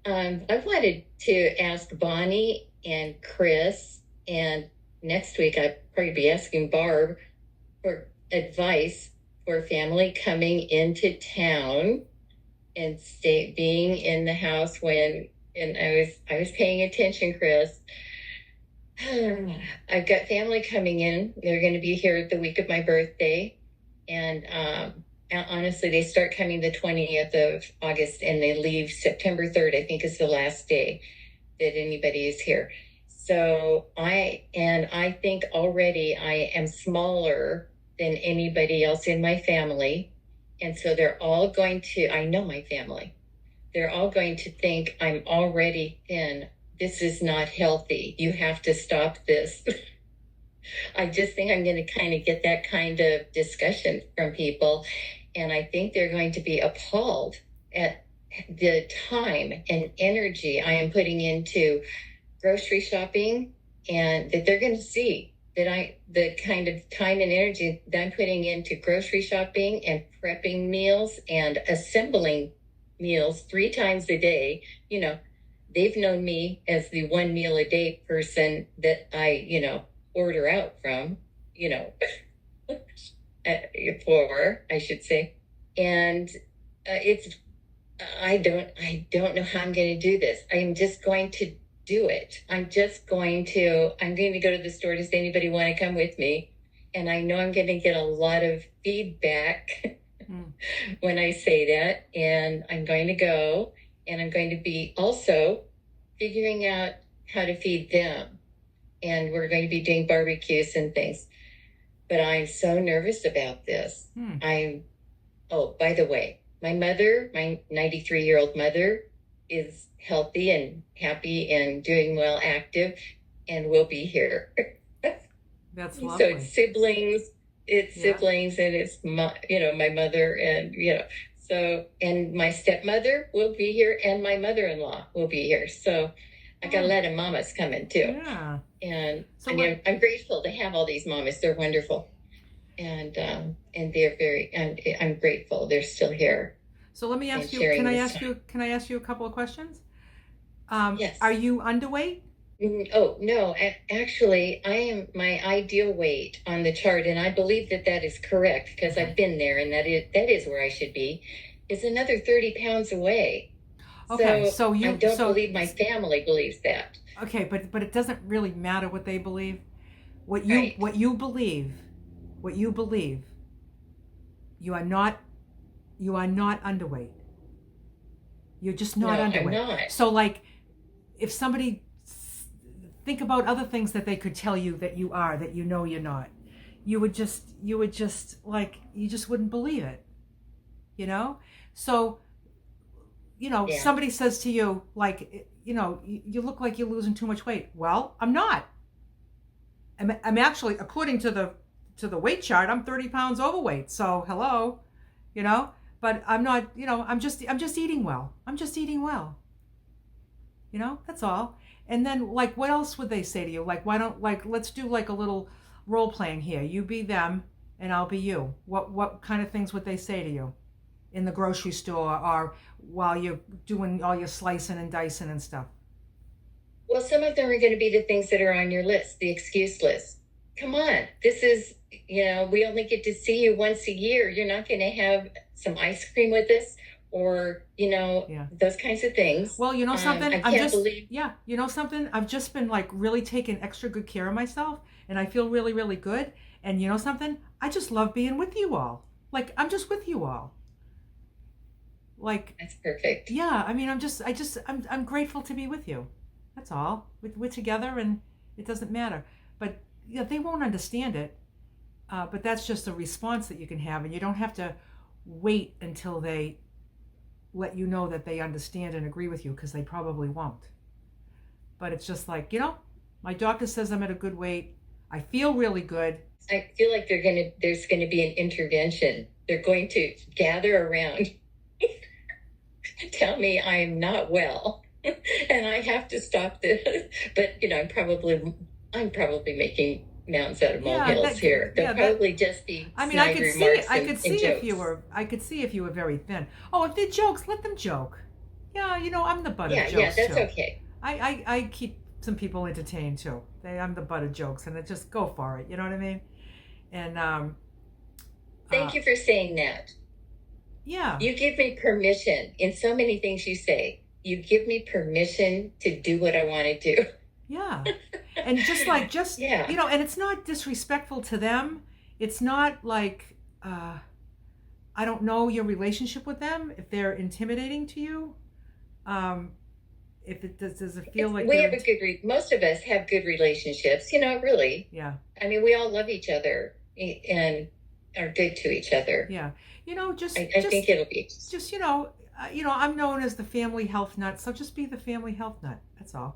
I wanted to ask Bonnie and Chris, and next week I'd probably be asking Barb for advice for family coming into town and being in the house and I was paying attention, Chris. I've got family coming in. They're going to be here the week of my birthday. And honestly, they start coming the 20th of August and they leave September 3rd, I think is the last day that anybody is here. So I think already I am smaller than anybody else in my family. And so they're all going to, I know my family, they're all going to think I'm already thin. This is not healthy. You have to stop this. I just think I'm going to kind of get that kind of discussion from people. And I think they're going to be appalled at the time and energy I am putting into grocery shopping, and that they're going to see that the kind of time and energy that I'm putting into grocery shopping and prepping meals and assembling meals 3 times a day. They've known me as the 1 meal a day person that I, order out from, I should say. And I don't know how I'm going to do this. I'm just going to do it. I'm going to go to the store. Does anybody want to come with me? And I know I'm going to get a lot of feedback when I say that. And I'm going to go, and I'm going to be also figuring out how to feed them. And we're going to be doing barbecues and things. But I'm so nervous about this. Oh, by the way, my mother, my 93-year-old mother, is healthy and happy and doing well, active, and will be here. That's lovely. So it's siblings, and it's my mother, and and my stepmother will be here, and my mother-in-law will be here. So I got a lot of mamas coming too. Yeah. And I'm grateful to have all these mamas. They're wonderful, and they're very. I'm grateful they're still here. So let me ask you. Can I ask you a couple of questions? Yes. Are you underweight? Oh no! Actually, I am my ideal weight on the chart, and I believe that is correct because I've been there, and that is where I should be. Is another 30 pounds away. Okay, so I don't believe my family believes that. Okay, but it doesn't really matter what they believe. What you believe, you are not underweight. You're just not underweight. I'm not. So like, if somebody think about other things that they could tell you that you are, that you're not, you would just like, you just wouldn't believe it. So somebody says to you, like, you look like you're losing too much weight. Well, I'm not. I'm actually, according to the weight chart, I'm 30 pounds overweight. So hello, but I'm not, I'm just eating well. I'm just eating well. That's all. And then, like, what else would they say to you? Like, why don't, like, let's do like a little role playing here. You be them and I'll be you. What kind of things would they say to you in the grocery store or while you're doing all your slicing and dicing and stuff? Well, some of them are going to be the things that are on your list, the excuse list. Come on, this is, we only get to see you once a year. You're not going to have some ice cream with us or, those kinds of things. Well, something, I can't believe. Yeah, something, I've just been like really taking extra good care of myself and I feel really, really good. And something, I just love being with you all. Like, I'm just with you all. Like, That's perfect. yeah, I mean, I'm grateful to be with you. That's all. We're together and it doesn't matter. But yeah, they won't understand it. But that's just a response that you can have. And you don't have to wait until they let you know that they understand and agree with you, because they probably won't. But it's just like, my doctor says I'm at a good weight. I feel really good. I feel like there's going to be an intervention. They're going to gather around, tell me I'm not well, and I have to stop this. But I'm probably making mountains out of molehills here. They'll probably just be. I mean, I could see it. I could see if you were very thin. Oh, if they're jokes, let them joke. Yeah, I'm the butt of jokes. Yeah, that's too. okay. I keep some people entertained too. I'm the butt of jokes, and just go for it. You know what I mean? And thank you for saying that. Yeah. You give me permission in so many things you say. You give me permission to do what I want to do. Yeah. And yeah. And it's not disrespectful to them. It's not like, I don't know your relationship with them, if they're intimidating to you. If it does it feel like we have most of us have good relationships, really. Yeah. I mean, we all love each other and are good to each other. Yeah. I think it'll be just, I'm known as the family health nut. So just be the family health nut. That's all.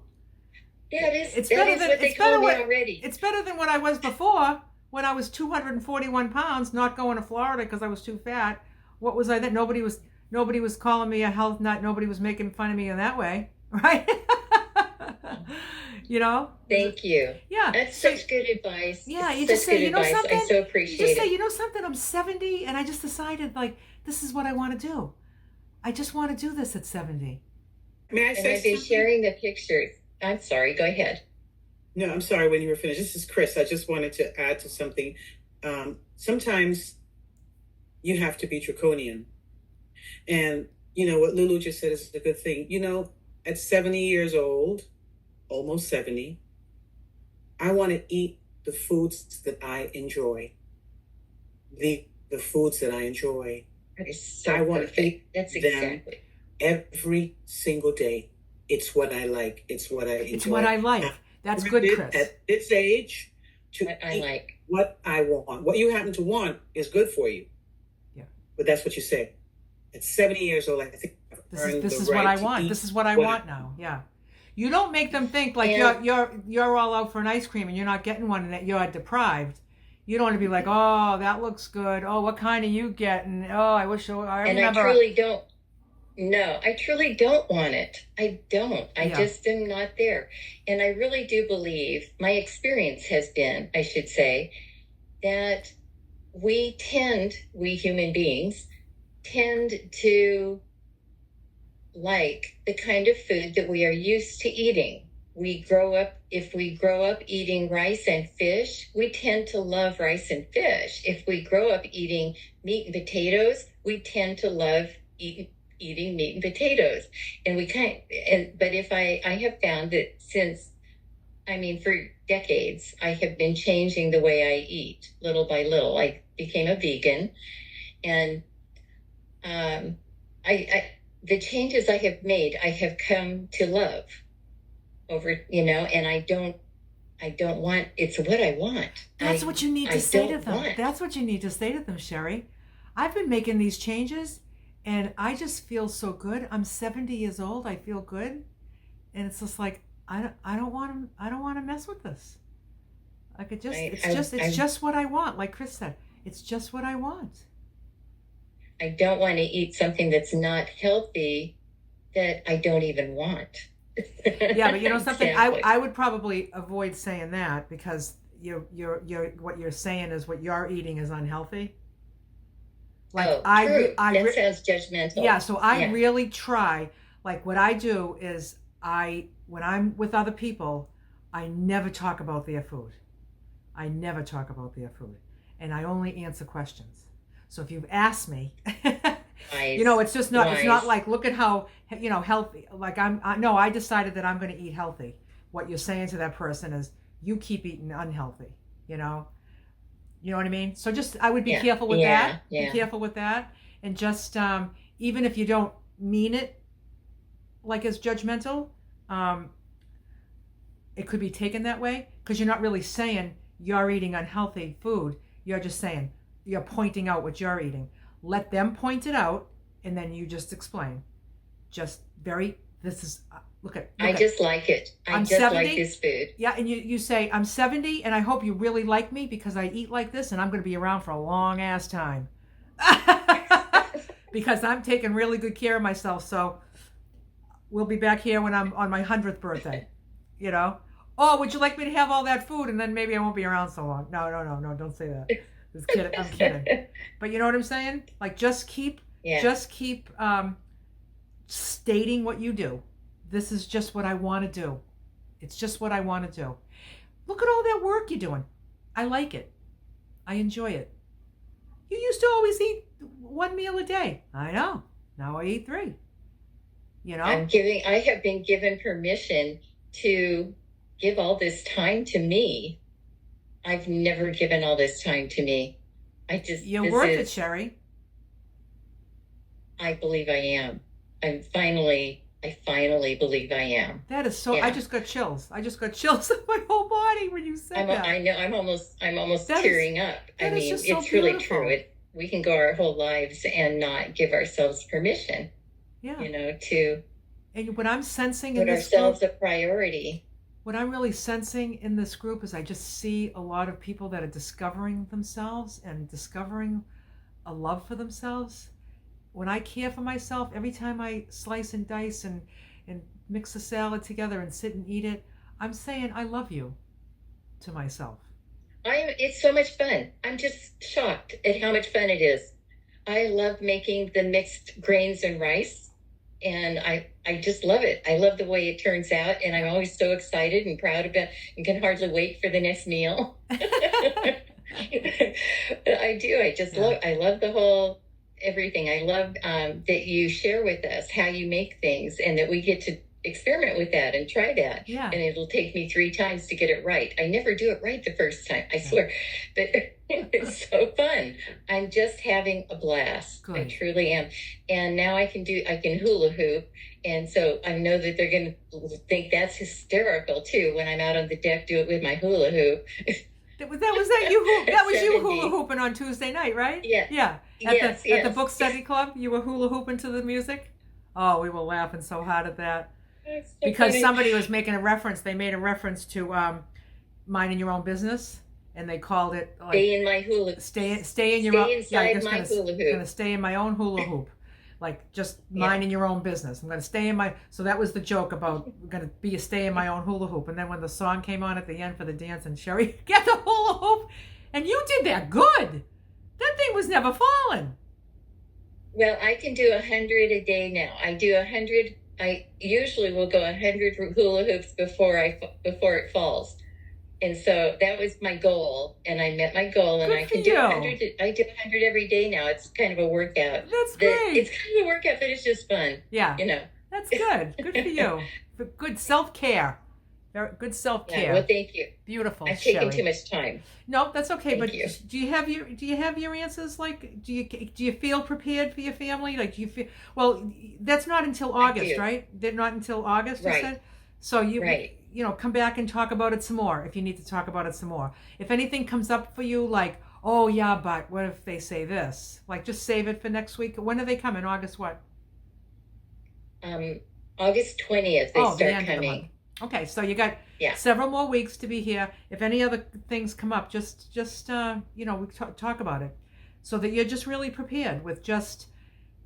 Yeah, it is. It's better than what they call me already. It's better than what I was before, when I was 241 pounds, not going to Florida because I was too fat. What was I then? Nobody was calling me a health nut. Nobody was making fun of me in that way, right? Thank you. Yeah, that's such good advice. Yeah, you just say, something. I so appreciate it. You just say, something. I'm 70, and I just decided, like, this is what I want to do. I just want to do this at 70. May I say something? Sharing the pictures. I'm sorry. Go ahead. No, I'm sorry when you were finished. This is Chris. I just wanted to add to something. Sometimes you have to be draconian. And, what Lulu just said is a good thing. At 70 years old, almost 70, I want to eat the foods that I enjoy. The foods that I enjoy. That is so I want to eat That's them exactly. every single day. It's what I like. It's what I enjoy. It's what I like. That's good, Chris. At this age, to What I like. what I want. What you happen to want is good for you. Yeah. But that's what you say. At 70 years old, I think this is what I want. This is what I want now. Yeah. You don't make them think like you're all out for an ice cream and you're not getting one and that you're deprived. You don't want to be like, oh, that looks good. Oh, what kind are you getting? Oh, I wish I remember. I truly don't. No, I truly don't want it. I don't. I just am not there. And I really do believe, my experience has been, I should say, that we human beings, tend to like the kind of food that we are used to eating. If we grow up eating rice and fish, we tend to love rice and fish. If we grow up eating meat and potatoes, we tend to love eating meat and potatoes. And but if I have found that for decades, I have been changing the way I eat little by little. I became a vegan, and the changes I have made, I have come to love over, and I don't want, it's what I want. That's what you need to say to them. That's what you need to say to them, Sherry. I've been making these changes and I just feel so good. I'm 70 years old. I feel good. and it's just like I don't want to mess with this. Like it's I just what I want. Like Chris said, it's just what I want. I don't want to eat something that's not healthy that I don't even want. Yeah, but you know something, Exactly. I would probably avoid saying that because you're what you're saying is what you're eating is unhealthy. Like Oh, true. I That sounds judgmental. yeah, so I Yeah. really try. Like what I do is when I'm with other people, I never talk about their food. I never talk about their food, and I only answer questions. So if you've asked me, you know, Wise. it's just not. It's not Wise. like look at how healthy. Like no, I decided that I'm going to eat healthy. What you're saying to that person is you keep eating unhealthy. You know, you know what I mean. So just I would be Yeah. careful with Yeah. that. Be Yeah. careful with that, and just even if you don't mean it like as judgmental, um, it could be taken that way because you're not really saying you're eating unhealthy food. You're just saying you're pointing out what you're eating. Let them point it out, and then you just explain. Just very. This is I look at. just like it. I I'm just like 70. this food. Yeah, and you say I'm 70, and I hope you really like me because I eat like this, and I'm going to be around for a long ass time. Because I'm taking really good care of myself. So we'll be back here when I'm on my 100th birthday. You know. Oh, would you like me to have all that food, and then maybe I won't be around so long? No, no, no, no. Don't say that. Just kidding. I'm kidding. But you know what I'm saying? Like Yeah. just keep stating what you do. This is just what I want to do. It's just what I want to do. Look at all that work you're doing. I like it. I enjoy it. You used to always eat one meal a day. I know. Now I eat three. You know? I have been given permission to give all this time to me. I've never given all this time to me. You're this worth it, is, Sherry. I believe I am. I finally believe I am. That is so. Yeah. I just got chills. I just got chills in my whole body when you said that. I know, I'm almost That is- tearing up. I that is mean, just so it's really beautiful. true. We can go our whole lives and not give ourselves permission, Yeah. to And what I'm sensing in put this group, ourselves a priority. what I'm really sensing in this group is I just see a lot of people that are discovering themselves and discovering a love for themselves. When I care for myself, every time I slice and dice and mix a salad together and sit and eat it, I'm saying I love you to myself. It's so much fun. I'm just shocked at how much fun it is. I love making the mixed grains and rice, and I just love it. I love the way it turns out, and I'm always so excited and proud about and can hardly wait for the next meal. I do. I love the whole everything. I love that you share with us how you make things and that we get to experiment with that and try that. Yeah. And it'll take me 3 times to get it right. I never do it right the first time, I swear. But it's so fun. I'm just having a blast. I Good. truly am. And now I can hula hoop. And so I know that they're going to think that's hysterical too when I'm out on the deck, do it with my hula hoop. That was that you. That was you 70. hula hooping on Tuesday night, right? Yeah. Yeah. Yes, At the yes. book study club, you were hula hooping to the music. Oh, we were laughing so hard at that It's so because funny. somebody was making a reference. They made a reference to minding your own business, and they called it like Stay in my hula. stay in your Stay own. inside I'm my just hula hoop. gonna stay in my own hula hoop, like just Yeah. minding your own business. I'm gonna stay in my. So that was the joke about we're gonna be a stay in my own hula hoop. And then when the song came on at the end for the dance, and Sherry get the hula hoop, and you did that good. That thing was never falling. Well, I can do 100 a day now. I do 100. I usually will go 100 hula hoops before it falls. And so that was my goal, and I met my goal, and Good I for can do you. 100. I do 100 every day now. It's kind of a workout. That's great. It's kind of a workout, but it's just fun, Yeah, you know. that's good. Good for you. For good self-care. Good self-care. Yeah. Well, thank you. Beautiful, I've Sherry. taken too much time. No, that's okay. Thank But you. do you have your answers? Like, do you feel prepared for your family? Like, do you feel well? That's not until August, do. right? They're not until August. You Right. said. So Right. come back and talk about it some more if you need to talk about it some more. If anything comes up for you, like, oh yeah, but what if they say this? Like, just save it for next week. When are they coming? August what? August 20th, they Oh, the start end of the month. coming. Okay, so you got Yeah. several more weeks to be here. If any other things come up, just we talk about it, so that you're just really prepared with just,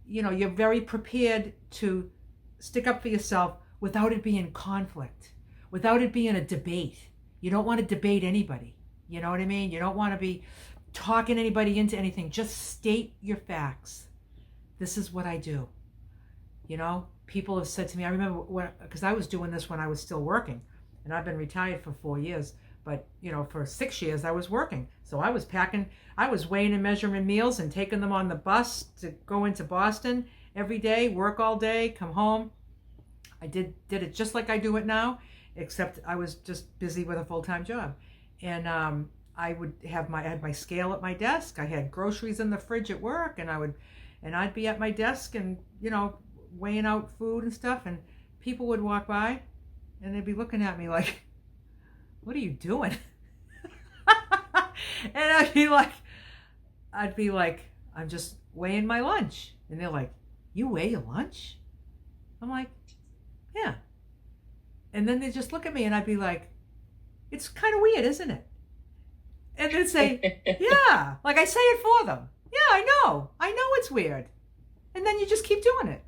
you're very prepared to stick up for yourself without it being conflict, without it being a debate. You don't want to debate anybody. You know what I mean? You don't want to be talking anybody into anything. Just state your facts. This is what I do. People have said to me, I remember because I was doing this when I was still working, and I've been retired for 4 years, but for 6 years I was working. So I was weighing and measuring meals and taking them on the bus to go into Boston every day, work all day, come home. I did it just like I do it now, except I was just busy with a full-time job. And I had my scale at my desk. I had groceries in the fridge at work, and I'd be at my desk and weighing out food and stuff, and people would walk by and they'd be looking at me like, what are you doing? And I'd be like, I'm just weighing my lunch. And they're like, you weigh your lunch? I'm like, yeah. And then they just look at me and I'd be like, it's kind of weird, isn't it? And they'd say, yeah, like I say it for them. Yeah, I know it's weird. And then you just keep doing it.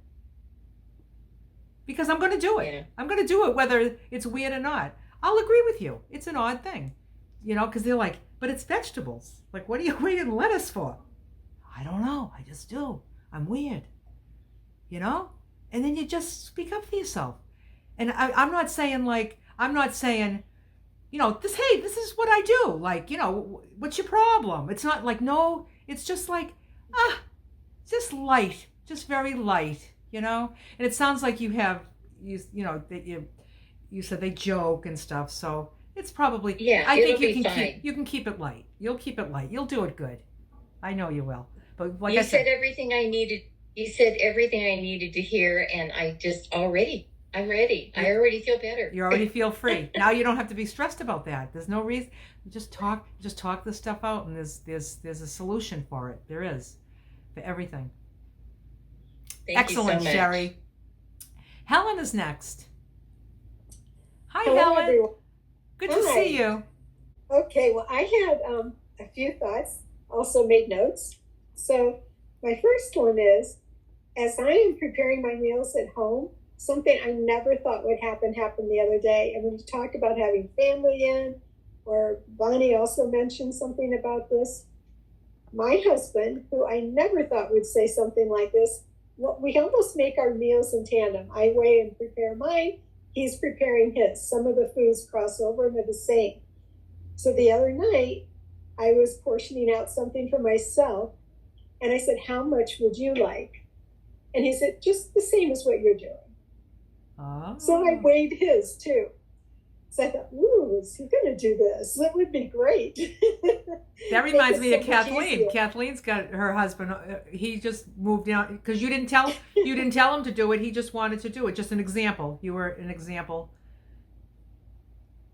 Because I'm going to do it. Yeah. I'm going to do it whether it's weird or not. I'll agree with you. It's an odd thing. Because they're like, but it's vegetables. Like, what are you weighing lettuce for? I don't know. I just do. I'm weird. And then you just speak up for yourself. And I'm not saying, this is what I do. Like, what's your problem? It's not like, no, it's just like, just light, just very light. And it sounds like you said they joke and stuff, so it's probably, Yeah, I think you can keep it light. You'll keep it light. You'll do it good. I know you will. But like You I said everything I needed. You said everything I needed to hear, and I'm ready. I already feel better. you already feel free. Now you don't have to be stressed about that. There's no reason. Just talk this stuff out, and there's a solution for it. There is, for everything. Thank Excellent, you so much. Sherry. Helen is next. Hi, Hello, Helen. everyone. Good to Hi. see you. Okay, well, I had a few thoughts, also made notes. So, my first one is as I am preparing my meals at home, something I never thought would happened the other day. And when you talk about having family in, or Bonnie also mentioned something about this, my husband, who I never thought would say something like this, well, we almost make our meals in tandem. I weigh and prepare mine. He's preparing his. Some of the foods cross over and they're the same. So the other night, I was portioning out something for myself, and I said, how much would you like? And he said, just the same as what you're doing. Oh. So I weighed his too. So I thought, ooh, is he going to do this? That would be great. That reminds me of Make it so much Kathleen. easier. Kathleen's got her husband. He just moved out because you didn't tell him to do it. He just wanted to do it. Just an example. You were an example.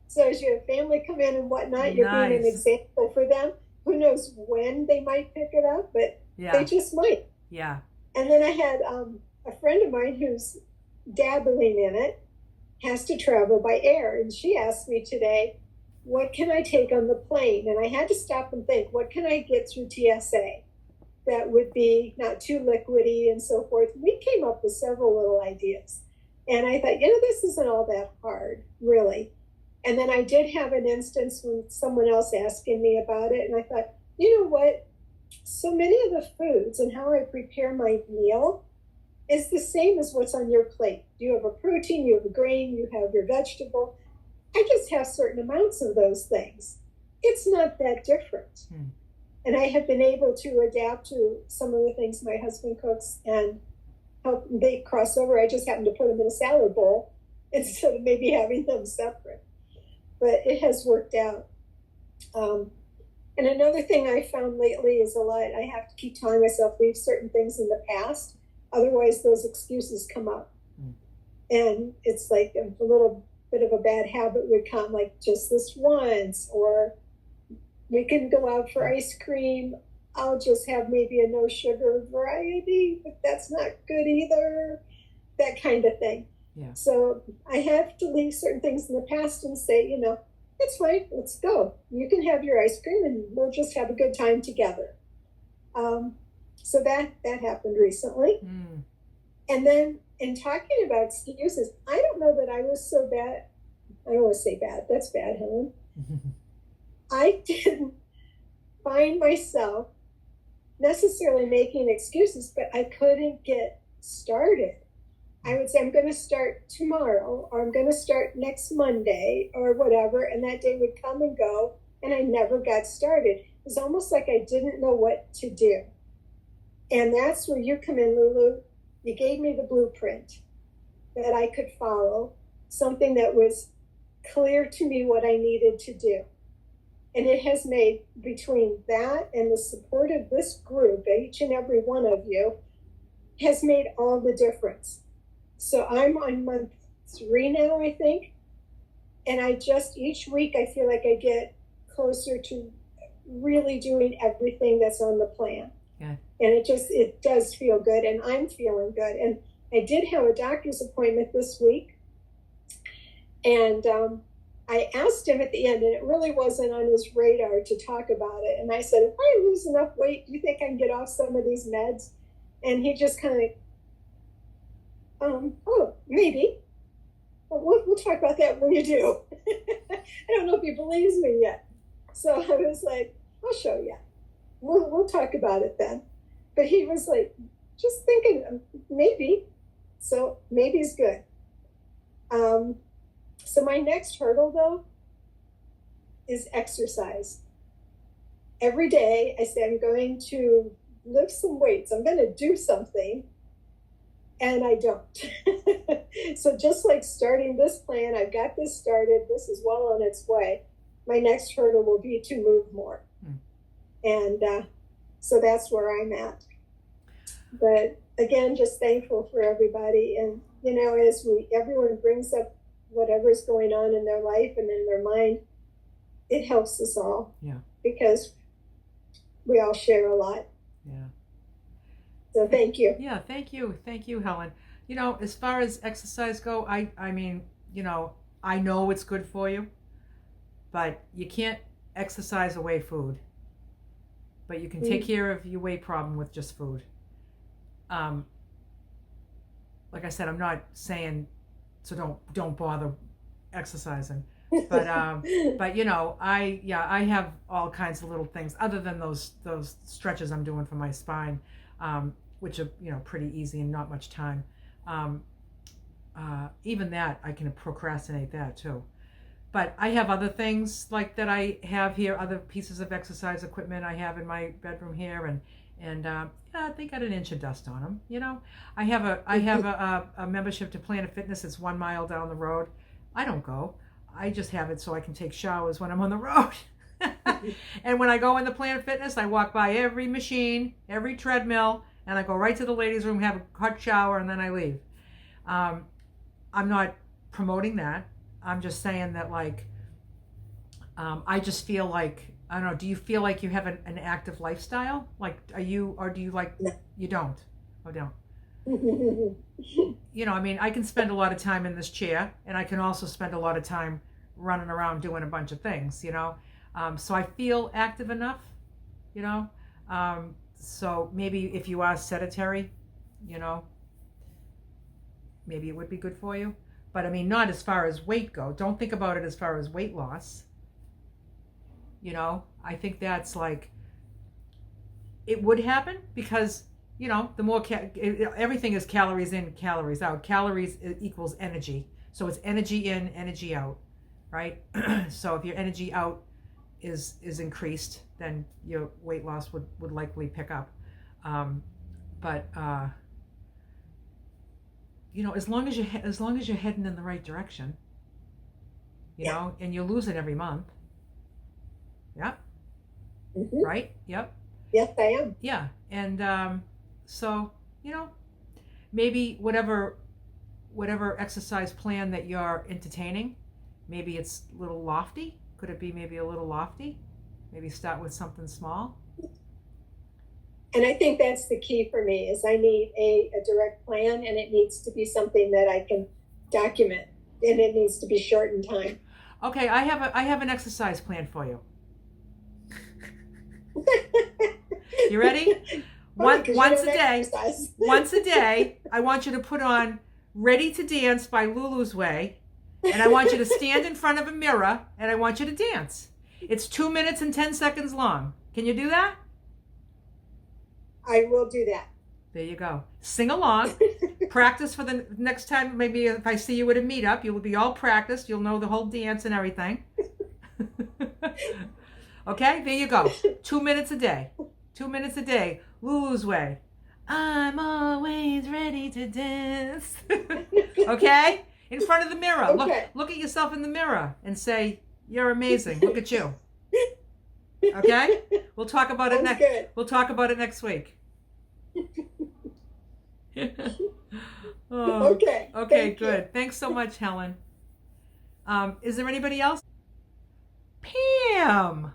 So as you have family come in and whatnot, you're being an Nice. example for them. Who knows when they might pick it up, but Yeah. they just might. Yeah. And then I had a friend of mine who's dabbling in it, has to travel by air. And she asked me today, what can I take on the plane? And I had to stop and think, what can I get through TSA that would be not too liquidy and so forth? We came up with several little ideas. And I thought, this isn't all that hard, really. And then I did have an instance when someone else asking me about it. And I thought, you know what? So many of the foods and how I prepare my meal is the same as what's on your plate. You have a protein, you have a grain, you have your vegetable. I just have certain amounts of those things. It's not that different. And I have been able to adapt to some of the things my husband cooks and help they cross over. I just happen to put them in a salad bowl instead of maybe having them separate. But it has worked out. And another thing I found lately is I have to keep telling myself, leave certain things in the past. Otherwise, those excuses come up. And it's like a little bit of a bad habit would come, like just this once, or we can go out for ice cream. I'll just have maybe a no sugar variety, but that's not good either. That kind of thing. Yeah. So I have to leave certain things in the past and say, it's fine, let's go. You can have your ice cream and we'll just have a good time together. So that happened recently. Mm. And then in talking about excuses, I don't know that I was so bad. I don't want to say bad. That's bad, Helen. I didn't find myself necessarily making excuses, but I couldn't get started. I would say, I'm going to start tomorrow, or I'm going to start next Monday, or whatever. And that day would come and go, and I never got started. It was almost like I didn't know what to do. And that's where you come in, Lulu. You gave me the blueprint that I could follow, something that was clear to me what I needed to do. And it has made, between that and the support of this group, each and every one of you, has made all the difference. So I'm on month 3 now, I think. And each week I feel like I get closer to really doing everything that's on the plan. Yeah. And it does feel good, and I'm feeling good. And I did have a doctor's appointment this week. And I asked him at the end, and it really wasn't on his radar to talk about it. And I said, if I lose enough weight, do you think I can get off some of these meds? And he just kind of, oh, maybe. We'll talk about that when you do. I don't know if he believes me yet. So I was like, I'll show you. We'll talk about it then. But he was like, just thinking, maybe. So maybe's good. So my next hurdle, though, is exercise. Every day I say I'm going to lift some weights. I'm going to do something. And I don't. So just like starting this plan, I've got this started. This is well on its way. My next hurdle will be to move more. And so that's where I'm at. But again, just thankful for everybody. And, as everyone brings up whatever's going on in their life and in their mind, it helps us all. Yeah. Because we all share a lot. Yeah. So thank you. Yeah, thank you, Helen. As far as exercise go, I mean, I know it's good for you, but you can't exercise away food. But you can take care of your weight problem with just food. Like I said, I'm not saying so don't bother exercising, but I have all kinds of little things other than those stretches I'm doing for my spine, which are pretty easy and not much time. Even that I can procrastinate that too. But I have other things like that I have here, other pieces of exercise equipment I have in my bedroom here, and they got an inch of dust on them. I have a membership to Planet Fitness. It's 1 mile down the road. I don't go. I just have it so I can take showers when I'm on the road. And when I go in the Planet Fitness, I walk by every machine, every treadmill, and I go right to the ladies' room, have a hot shower, and then I leave. I'm not promoting that. I'm just saying that, I just feel like, I don't know, do you feel like you have an active lifestyle? Like, do you No. You don't? Oh, don't. I mean, I can spend a lot of time in this chair, and I can also spend a lot of time running around doing a bunch of things, so I feel active enough, so maybe if you are sedentary, maybe it would be good for you. But I mean, not as far as weight go. Don't think about it as far as weight loss. I think that's it would happen because, the more, everything is calories in, calories out. Calories equals energy. So it's energy in, energy out, right? So if your energy out is increased, then your weight loss would likely pick up. But as long as you're heading in the right direction, and you're losing every month. Yep. Mm-hmm. Right? Yep. Yes, I am. Yeah. And so, maybe whatever exercise plan that you're entertaining, maybe it's a little lofty. Could it be maybe a little lofty? Maybe start with something small. And I think that's the key for me is I need a direct plan, and it needs to be something that I can document, and it needs to be short in time. Okay, I have an exercise plan for you. You ready? Once a day. Once a day, I want you to put on "Ready to Dance" by Lulu's Way, and I want you to stand in front of a mirror, and I want you to dance. It's 2 minutes and 10 seconds long. Can you do that? I will do that. There you go. Sing along. Practice for the next time. Maybe if I see you at a meetup, you'll be all practiced. You'll know the whole dance and everything. Okay, there you go. 2 minutes a day. 2 minutes a day. Lulu's Way. I'm always ready to dance. Okay? In front of the mirror. Okay. Look at yourself in the mirror and say, "You're amazing. Look at you." Okay? We'll talk about it next. We'll talk about it next week. Oh, Okay. okay, Thank you. good. Thanks so much, Helen. Is there anybody else? Pam.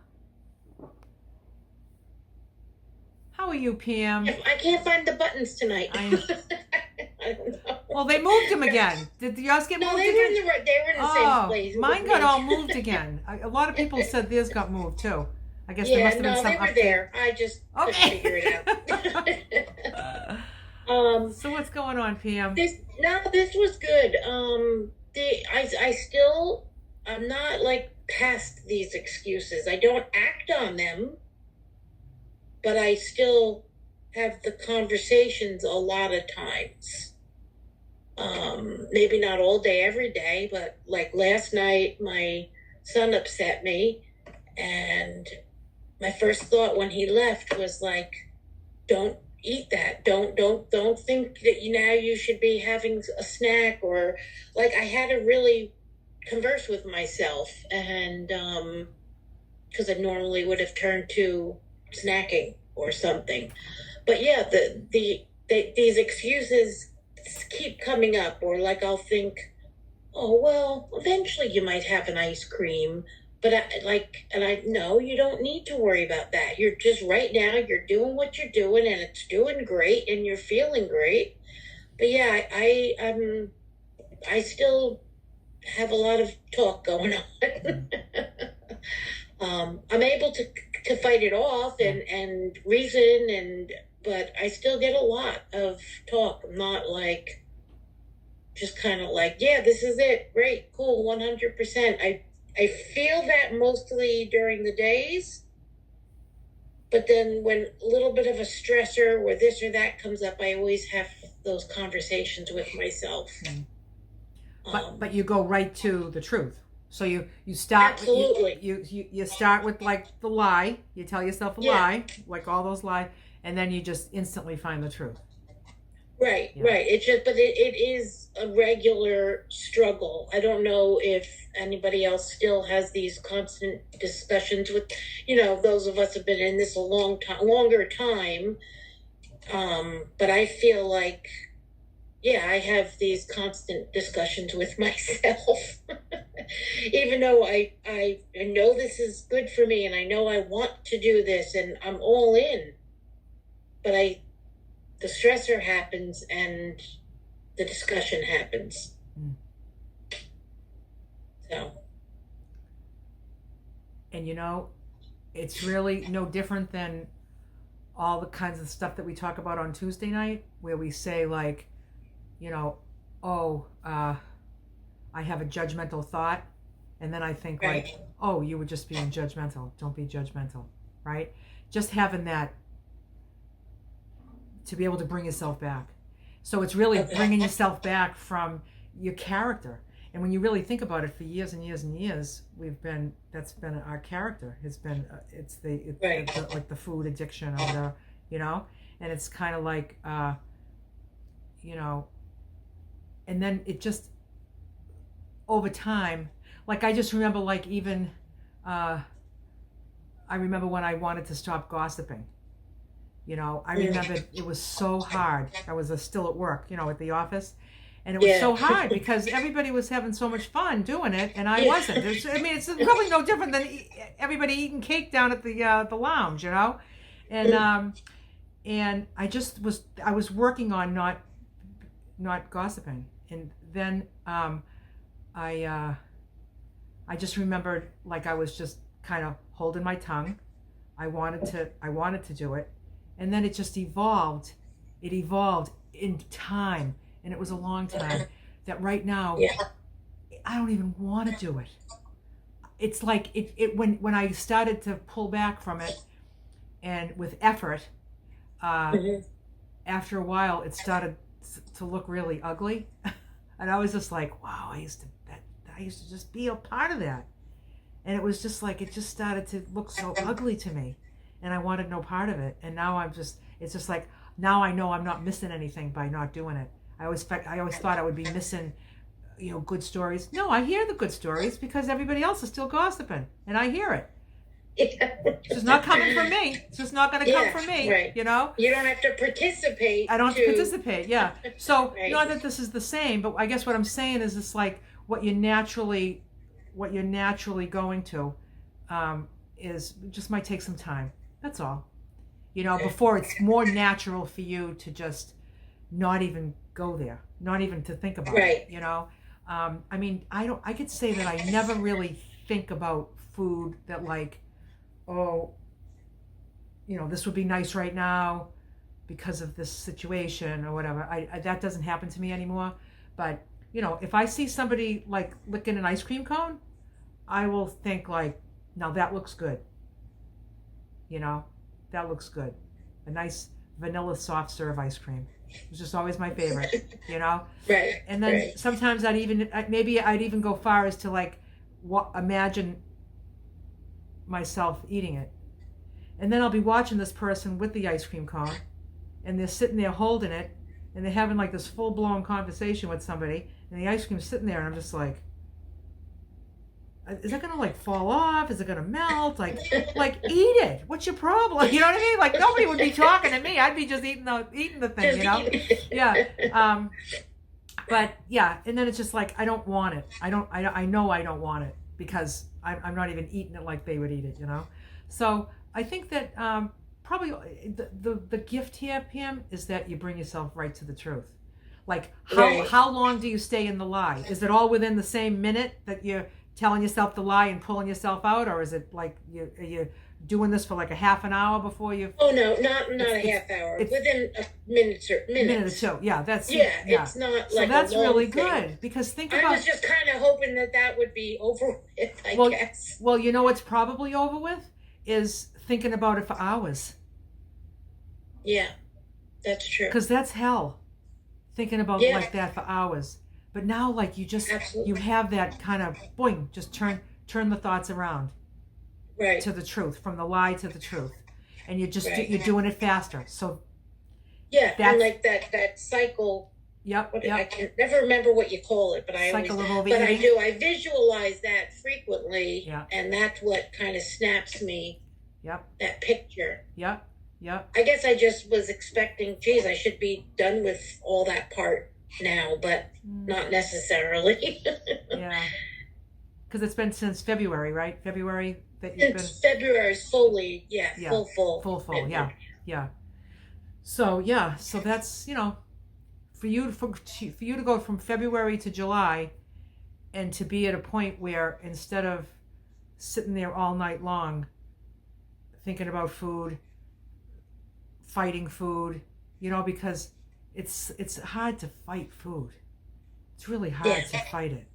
How are you, Pam? I can't find the buttons tonight. I don't know. Well, they moved them again. Did yours get No, moved they were again? in the same place. It Mine was got me. all moved again. A lot of people said theirs got moved too. I guess there Yeah, must have been no, some they were update. there. I just couldn't Okay. figure it out. So what's going on, Pam? This was good. I'm not like past these excuses. I don't act on them, but I still have the conversations a lot of times. Maybe not all day, every day, but like last night, my son upset me, and my first thought when he left was like, "Don't eat that. Don't think that you should be having a snack," or like I had to really converse with myself, and because I normally would have turned to snacking or something. But yeah, these excuses keep coming up, or like I'll think, "Oh well, eventually you might have an ice cream." But no, you don't need to worry about that. You're just right now, you're doing what you're doing, and it's doing great, and you're feeling great. But yeah, I still have a lot of talk going on. I'm able to fight it off and reason, but I still get a lot of talk. I'm not like just kind of like, yeah, this is it, great, cool, 100%. I feel that mostly during the days, but then when a little bit of a stressor or this or that comes up, I always have those conversations with myself. But you go right to the truth. So you start Absolutely. You start with like the lie. You tell yourself a lie, like all those lies, and then you just instantly find the truth. Right, Yeah. right. But it is a regular struggle. I don't know if anybody else still has these constant discussions with, those of us have been in this a longer time. But I feel like, I have these constant discussions with myself, even though I know this is good for me, and I know I want to do this, and I'm all in, but the stressor happens and the discussion happens. So. And it's really no different than all the kinds of stuff that we talk about on Tuesday night, where we say like, I have a judgmental thought, and then I think like, oh, you were just being judgmental. Don't be judgmental, right? Just having that to be able to bring yourself back. So it's really bringing yourself back from your character. And when you really think about it, for years and years and years, that's been our character. It's been it's like the food addiction, or and it's kind of like and then it just over time, like I just remember like even I remember when I wanted to stop gossiping. I remember it was so hard. I was still at work, at the office. And it was so hard because everybody was having so much fun doing it, and I wasn't. It's probably no different than everybody eating cake down at the lounge, And I was working on not gossiping, and then I just remembered, like, I was just kind of holding my tongue. I wanted to do it, and then it just evolved. It evolved in time, and it was a long time. That right now, Yeah. I don't even want to do it. It's like when I started to pull back from it, and with effort, Mhm. after a while, it started to look really ugly, and I was just like, wow, I used to just be a part of that. And it was just like, it just started to look so ugly to me, and I wanted no part of it. And now it's just like, now I know I'm not missing anything by not doing it. I always thought I would be missing, good stories. No, I hear the good stories because everybody else is still gossiping, and I hear it. It's just not coming from me. It's just not going to come Yeah, from me, right. You don't have to participate. I don't have to participate, yeah. So, Right. not that this is the same, but I guess what I'm saying is, it's like what you're naturally going to, is just might take some time. That's all. Before it's more natural for you to just not even go there, not even to think about Right. it. I mean, I could say that I never really think about food that, like, oh, this would be nice right now because of this situation or whatever. I that doesn't happen to me anymore. But if I see somebody like licking an ice cream cone, I will think like, now that looks good. That looks good. A nice vanilla soft serve ice cream. It's just always my favorite. Right. And then Right. sometimes I'd even go far as to, like, imagine myself eating it. And then I'll be watching this person with the ice cream cone, and they're sitting there holding it, and they're having like this full blown conversation with somebody, and the ice cream's sitting there, and I'm just like, is it gonna like fall off? Is it gonna melt? Like eat it. What's your problem? You know what I mean? Like, nobody would be talking to me. I'd be just eating the thing, Yeah. But yeah, and then it's just like, I don't want it. I know I don't want it because I'm not even eating it like they would eat it. So I think that probably the gift here, Pam, is that you bring yourself right to the truth. Like, Right. how long do you stay in the lie? Is it all within the same minute that you're telling yourself the lie and pulling yourself out, or is it like are you doing this for like a half an hour before you? Oh no, not a It's- half hour. it's- Within a minute or Minute or two, yeah, that's Yeah, it's not So like that's a long really thing. good, because think I about, was just kind of hoping that would be over with. I Well, guess. well, what's probably over with is thinking about it for hours, Yeah, that's true. because that's hell. Thinking about Yeah. like that for hours, but now, like, Absolutely. you have that kind of boing, just turn the thoughts around Right. to the truth, from the lie to the truth, and Right. you're doing it faster. So Yeah, that's- and like that cycle. yep, I can never remember what you call it, but I always. cycle of But I overeating. do. I visualize that frequently, Yeah. and that's what kind of snaps me. Yep, That picture. yep, yep. I guess I just was expecting, geez, I should be done with all that part now, but not necessarily. Yeah, because it's been since February, right? February that you've been Since February is fully, Yeah, full. full, yeah, yeah. So that's for you to go from February to July, and to be at a point where, instead of sitting there all night long thinking about food, fighting food, because it's hard to fight food. It's really hard Yeah. to fight it,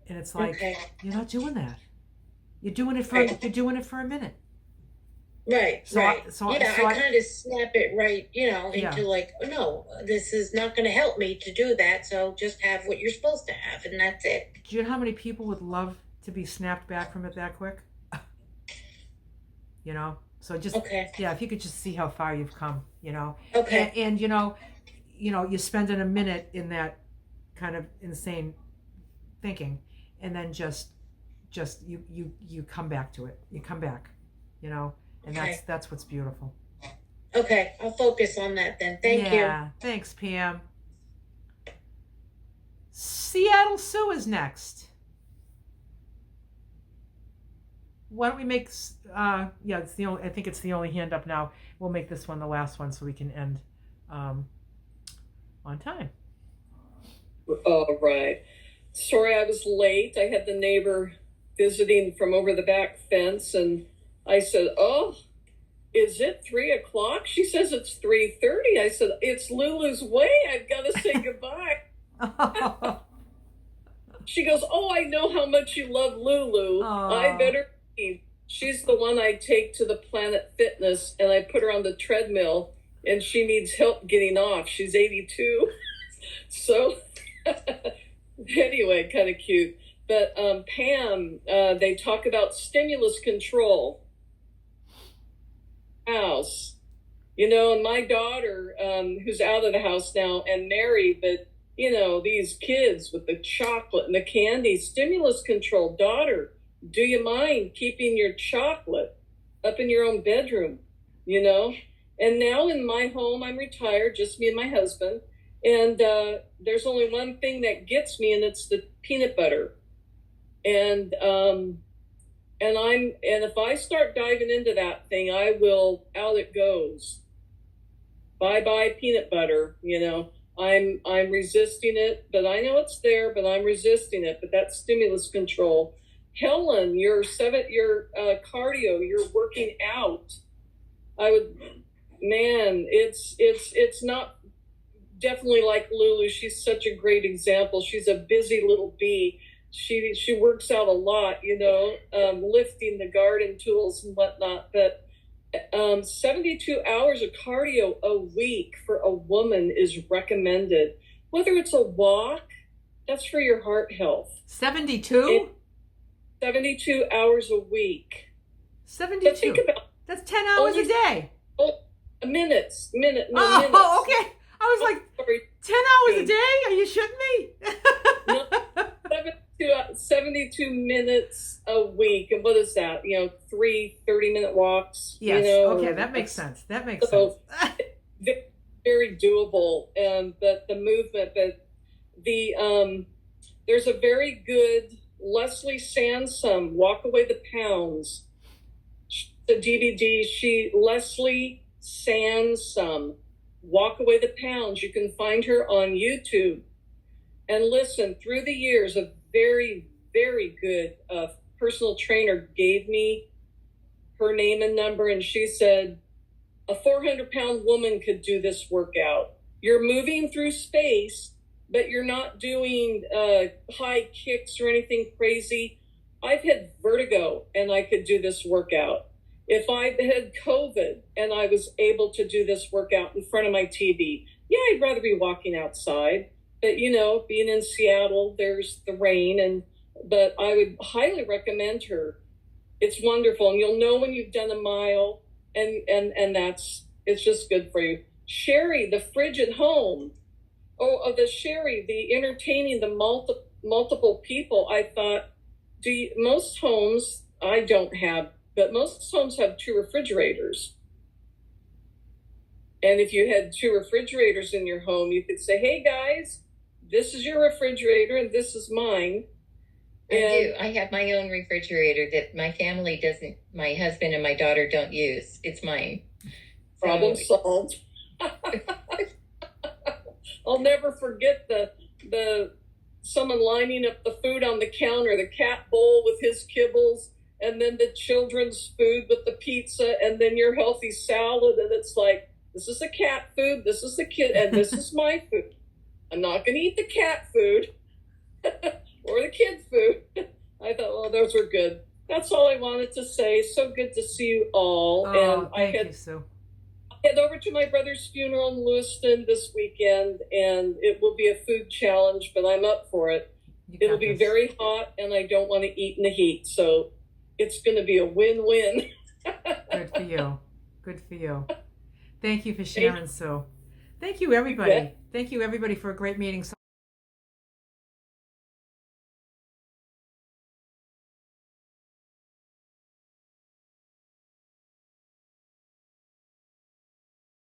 and it's like, Okay. you're not doing that. You're doing it for a minute. Right, So I- right. so I- yeah, so I I- kind of snap it right, into Yeah. like, oh, no, this is not going to help me to do that. So just have what you're supposed to have, and that's it. Do you know how many people would love to be snapped back from it that quick? So just, Okay. yeah, if you could just see how far you've come, Okay. and you're spending a minute in that kind of insane thinking, and then just you come back to it. You come back, and Okay. that's what's beautiful. Okay. I'll focus on that then. Thank you. Yeah, thanks, Pam. Seattle Sue is next. Why don't we make? It's the only. I think it's the only hand up now. We'll make this one the last one so we can end. on time. Oh, right. Sorry I was late. I had the neighbor visiting from over the back fence, and I said, "Oh, is it 3 o'clock?" She says it's 3:30. I said, "It's Lulu's way. I've got to say goodbye." She goes, "Oh, I know how much you love Lulu. I better leave." She's the one I take to the Planet Fitness, and I put her on the treadmill, and she needs help getting off. She's 82. So anyway, kind of cute. But Pam, they talk about stimulus control. House, and my daughter, who's out of the house now and married, but these kids with the chocolate and the candy, stimulus control. Daughter, do you mind keeping your chocolate up in your own bedroom? And now in my home, I'm retired, just me and my husband. And there's only one thing that gets me, and it's the peanut butter. And if I start diving into that thing, out it goes. Bye peanut butter. I'm resisting it, but I know it's there, but I'm resisting it. But that's stimulus control. Helen, your cardio, you're working out. It's not definitely like Lulu. She's such a great example. She's a busy little bee. She works out a lot, lifting the garden tools and whatnot. But 72 hours of cardio a week for a woman is recommended. Whether it's a walk, that's for your heart health. 72? 72 hours a week. 72. Think about that's 10 hours a day. Minutes. Minutes. Oh, okay. I was like, Sorry. 10 hours a day? Are you shitting me? No, 72 minutes a week. And what is that? 3 30-minute walks. Yes. Okay, that makes sense. Very, very doable. But the movement, but there's a very good Leslie Sansom, Walk Away the Pounds. The DVD, Leslie Sansom, Walk Away the Pounds. You can find her on YouTube. And listen, through the years, a very, very good personal trainer gave me her name and number, and she said, a 400-pound woman could do this workout. You're moving through space, but you're not doing high kicks or anything crazy. I've had vertigo, and I could do this workout. If I had COVID and I was able to do this workout in front of my TV, yeah, I'd rather be walking outside. But, being in Seattle, there's the rain, but I would highly recommend her. It's wonderful. And you'll know when you've done a mile, and it's just good for you. Sherry, the fridge at home. The Sherry, the entertaining the multiple people. I thought, most homes, I don't have, but most homes have 2 refrigerators. And if you had 2 refrigerators in your home, you could say, hey guys, this is your refrigerator and this is mine. I do. I have my own refrigerator that my family doesn't, my husband and my daughter don't use. It's mine. Problem solved. I'll never forget the someone lining up the food on the counter, the cat bowl with his kibbles, and then the children's food with the pizza, and then your healthy salad. And it's like, this is the cat food, this is the kid, and this is my food. I'm not going to eat the cat food or the kid food. I thought, well, those were good. That's all I wanted to say. So good to see you all. Oh, thank you, Sue. I head over to my brother's funeral in Lewiston this weekend, and it will be a food challenge, but I'm up for it. It'll be very hot, and I don't want to eat in the heat, so it's going to be a win-win. Good for you. Good for you. Thank you for sharing, Sue. Thank you, everybody. Thank you, everybody, for a great meeting.